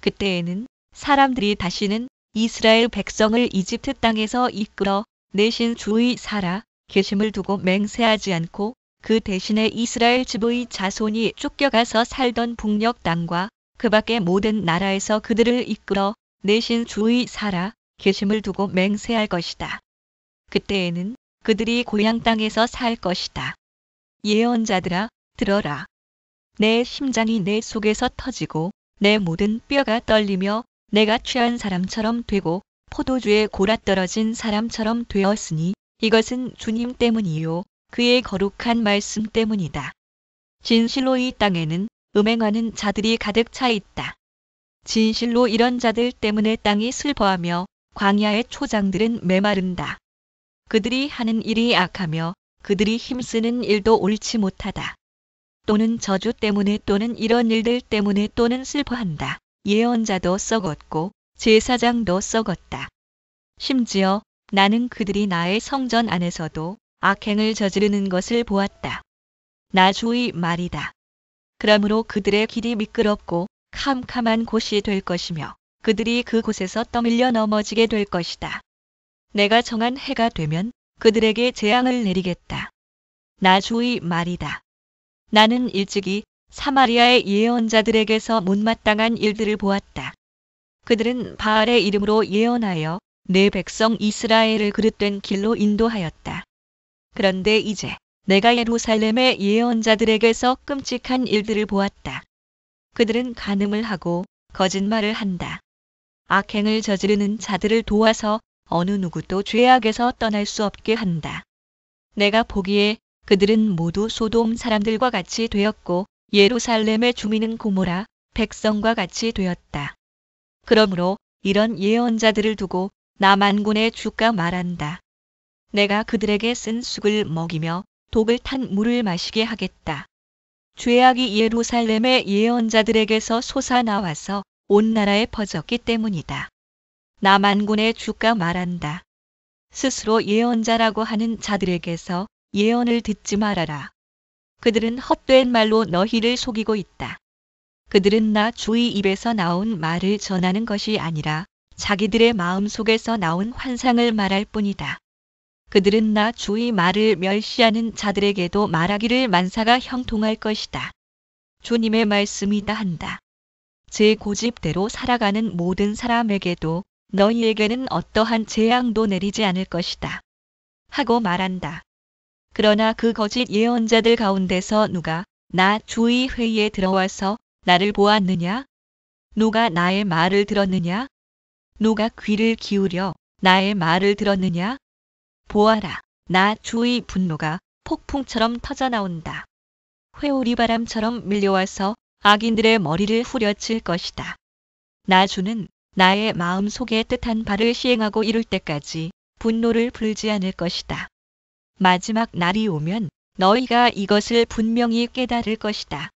그때에는 사람들이 다시는 이스라엘 백성을 이집트 땅에서 이끌어 내신 주의 살아 계심을 두고 맹세하지 않고 그 대신에 이스라엘 집의 자손이 쫓겨가서 살던 북녘 땅과 그 밖의 모든 나라에서 그들을 이끌어 내신 주의 살아 계심을 두고 맹세할 것이다. 그때에는 그들이 고향 땅에서 살 것이다. 예언자들아, 들어라. 내 심장이 내 속에서 터지고 내 모든 뼈가 떨리며 내가 취한 사람처럼 되고 포도주에 골아떨어진 사람처럼 되었으니 이것은 주님 때문이요 그의 거룩한 말씀 때문이다. 진실로 이 땅에는 음행하는 자들이 가득 차 있다. 진실로 이런 자들 때문에 땅이 슬퍼하며 광야의 초장들은 메마른다. 그들이 하는 일이 악하며 그들이 힘쓰는 일도 옳지 못하다. 또는 저주 때문에 또는 이런 일들 때문에 또는 슬퍼한다. 예언자도 썩었고 제사장도 썩었다. 심지어 나는 그들이 나의 성전 안에서도 악행을 저지르는 것을 보았다. 나 주의 말이다. 그러므로 그들의 길이 미끄럽고 캄캄한 곳이 될 것이며 그들이 그곳에서 떠밀려 넘어지게 될 것이다. 내가 정한 해가 되면 그들에게 재앙을 내리겠다. 나 주의 말이다. 나는 일찍이 사마리아의 예언자들에게서 못마땅한 일들을 보았다. 그들은 바알의 이름으로 예언하여 내 백성 이스라엘을 그릇된 길로 인도하였다. 그런데 이제 내가 예루살렘의 예언자들에게서 끔찍한 일들을 보았다. 그들은 간음을 하고 거짓말을 한다. 악행을 저지르는 자들을 도와서 어느 누구도 죄악에서 떠날 수 없게 한다. 내가 보기에 그들은 모두 소돔 사람들과 같이 되었고 예루살렘의 주민은 고모라 백성과 같이 되었다. 그러므로 이런 예언자들을 두고 나 만군의 주가 말한다. 내가 그들에게 쓴 쑥을 먹이며 독을 탄 물을 마시게 하겠다. 죄악이 예루살렘의 예언자들에게서 솟아나와서 온 나라에 퍼졌기 때문이다. 나 만군의 주가 말한다. 스스로 예언자라고 하는 자들에게서 예언을 듣지 말아라. 그들은 헛된 말로 너희를 속이고 있다. 그들은 나 주의 입에서 나온 말을 전하는 것이 아니라 자기들의 마음 속에서 나온 환상을 말할 뿐이다. 그들은 나 주의 말을 멸시하는 자들에게도 말하기를 만사가 형통할 것이다. 주님의 말씀이다 한다. 제 고집대로 살아가는 모든 사람에게도 너희에게는 어떠한 재앙도 내리지 않을 것이다. 하고 말한다. 그러나 그 거짓 예언자들 가운데서 누가 나 주의 회의에 들어와서 나를 보았느냐? 누가 나의 말을 들었느냐? 누가 귀를 기울여 나의 말을 들었느냐? 보아라, 나 주의 분노가 폭풍처럼 터져나온다. 회오리 바람처럼 밀려와서 악인들의 머리를 후려칠 것이다. 나 주는 나의 마음 속에 뜻한 바를 시행하고 이룰 때까지 분노를 불지 않을 것이다. 마지막 날이 오면 너희가 이것을 분명히 깨달을 것이다.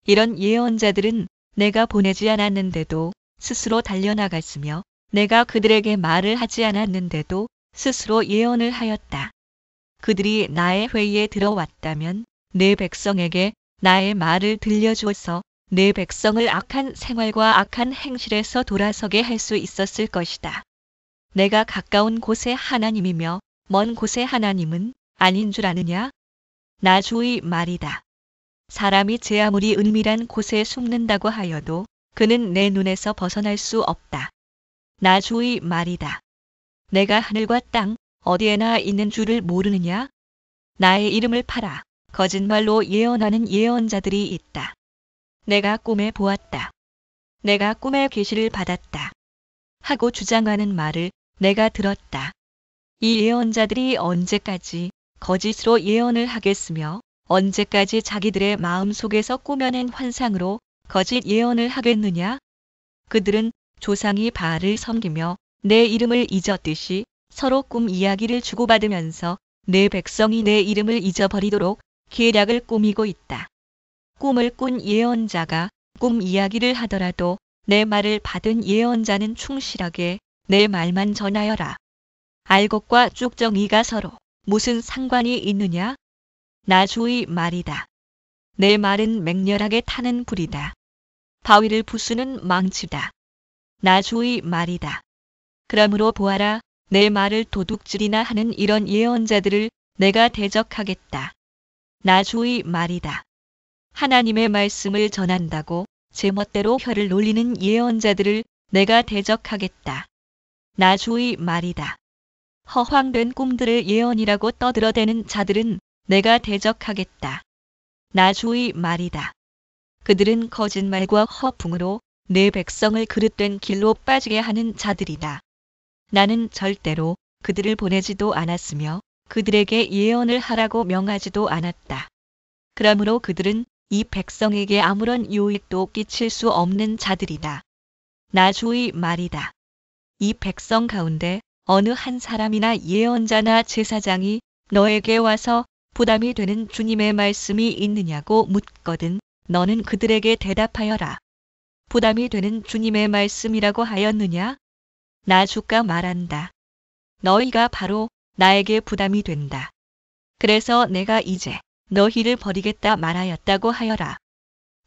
이런 예언자들은 내가 보내지 않았는데도 스스로 달려나갔으며 내가 그들에게 말을 하지 않았는데도 스스로 예언을 하였다. 그들이 나의 회의에 들어왔다면 내 백성에게 나의 말을 들려주어서 내 백성을 악한 생활과 악한 행실에서 돌아서게 할 수 있었을 것이다. 내가 가까운 곳의 하나님이며 먼 곳의 하나님은 아닌 줄 아느냐? 나 주의 말이다. 사람이 제 아무리 은밀한 곳에 숨는다고 하여도 그는 내 눈에서 벗어날 수 없다. 나 주의 말이다. 내가 하늘과 땅 어디에나 있는 줄을 모르느냐? 나의 이름을 팔아 거짓말로 예언하는 예언자들이 있다. 내가 꿈에 보았다. 내가 꿈의 계시를 받았다. 하고 주장하는 말을 내가 들었다. 이 예언자들이 언제까지 거짓으로 예언을 하겠으며 언제까지 자기들의 마음 속에서 꾸며낸 환상으로 거짓 예언을 하겠느냐? 그들은 조상이 바알을 섬기며 내 이름을 잊었듯이 서로 꿈 이야기를 주고받으면서 내 백성이 내 이름을 잊어버리도록 계략을 꾸미고 있다. 꿈을 꾼 예언자가 꿈 이야기를 하더라도 내 말을 받은 예언자는 충실하게 내 말만 전하여라. 알곡과 쭉정이가 서로 무슨 상관이 있느냐? 나 주의 말이다. 내 말은 맹렬하게 타는 불이다. 바위를 부수는 망치다. 나 주의 말이다. 그러므로 보아라, 내 말을 도둑질이나 하는 이런 예언자들을 내가 대적하겠다. 나 주의 말이다. 하나님의 말씀을 전한다고 제멋대로 혀를 놀리는 예언자들을 내가 대적하겠다. 나 주의 말이다. 허황된 꿈들을 예언이라고 떠들어대는 자들은 내가 대적하겠다. 나 주의 말이다. 그들은 거짓말과 허풍으로 내 백성을 그릇된 길로 빠지게 하는 자들이다. 나는 절대로 그들을 보내지도 않았으며 그들에게 예언을 하라고 명하지도 않았다. 그러므로 그들은 이 백성에게 아무런 유익도 끼칠 수 없는 자들이다. 나 주의 말이다. 이 백성 가운데 어느 한 사람이나 예언자나 제사장이 너에게 와서 부담이 되는 주님의 말씀이 있느냐고 묻거든 너는 그들에게 대답하여라. 부담이 되는 주님의 말씀이라고 하였느냐? 나 주가 말한다. 너희가 바로 나에게 부담이 된다. 그래서 내가 이제 너희를 버리겠다 말하였다고 하여라.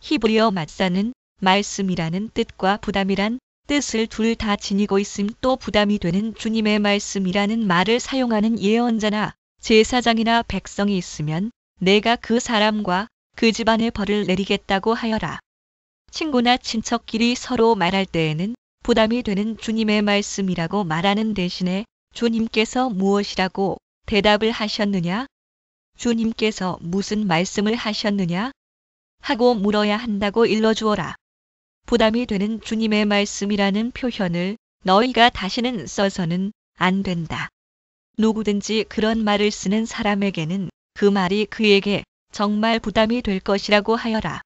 히브리어 맞사는 말씀이라는 뜻과 부담이란 뜻을 둘 다 지니고 있음. 또 부담이 되는 주님의 말씀이라는 말을 사용하는 예언자나 제사장이나 백성이 있으면 내가 그 사람과 그 집안에 벌을 내리겠다고 하여라. 친구나 친척끼리 서로 말할 때에는 부담이 되는 주님의 말씀이라고 말하는 대신에 주님께서 무엇이라고 대답을 하셨느냐? 주님께서 무슨 말씀을 하셨느냐? 하고 물어야 한다고 일러주어라. 부담이 되는 주님의 말씀이라는 표현을 너희가 다시는 써서는 안 된다. 누구든지 그런 말을 쓰는 사람에게는 그 말이 그에게 정말 부담이 될 것이라고 하여라.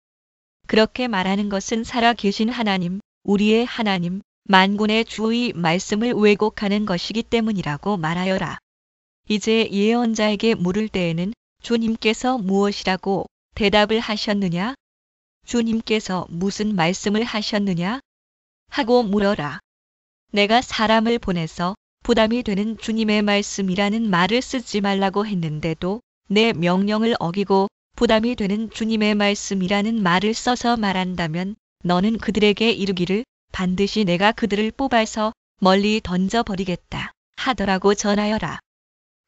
그렇게 말하는 것은 살아계신 하나님, 우리의 하나님, 만군의 주의 말씀을 왜곡하는 것이기 때문이라고 말하여라. 이제 예언자에게 물을 때에는 주님께서 무엇이라고 대답을 하셨느냐? 주님께서 무슨 말씀을 하셨느냐? 하고 물어라. 내가 사람을 보내서 부담이 되는 주님의 말씀이라는 말을 쓰지 말라고 했는데도 내 명령을 어기고 부담이 되는 주님의 말씀이라는 말을 써서 말한다면 너는 그들에게 이르기를 반드시 내가 그들을 뽑아서 멀리 던져버리겠다 하더라고 전하여라.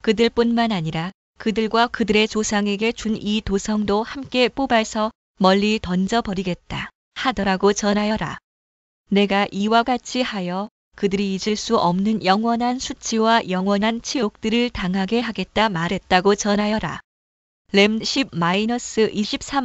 그들뿐만 아니라 그들과 그들의 조상에게 준 이 도성도 함께 뽑아서 멀리 던져버리겠다 하더라고 전하여라. 내가 이와 같이 하여 그들이 잊을 수 없는 영원한 수치와 영원한 치욕들을 당하게 하겠다 말했다고 전하여라. 렘 10-23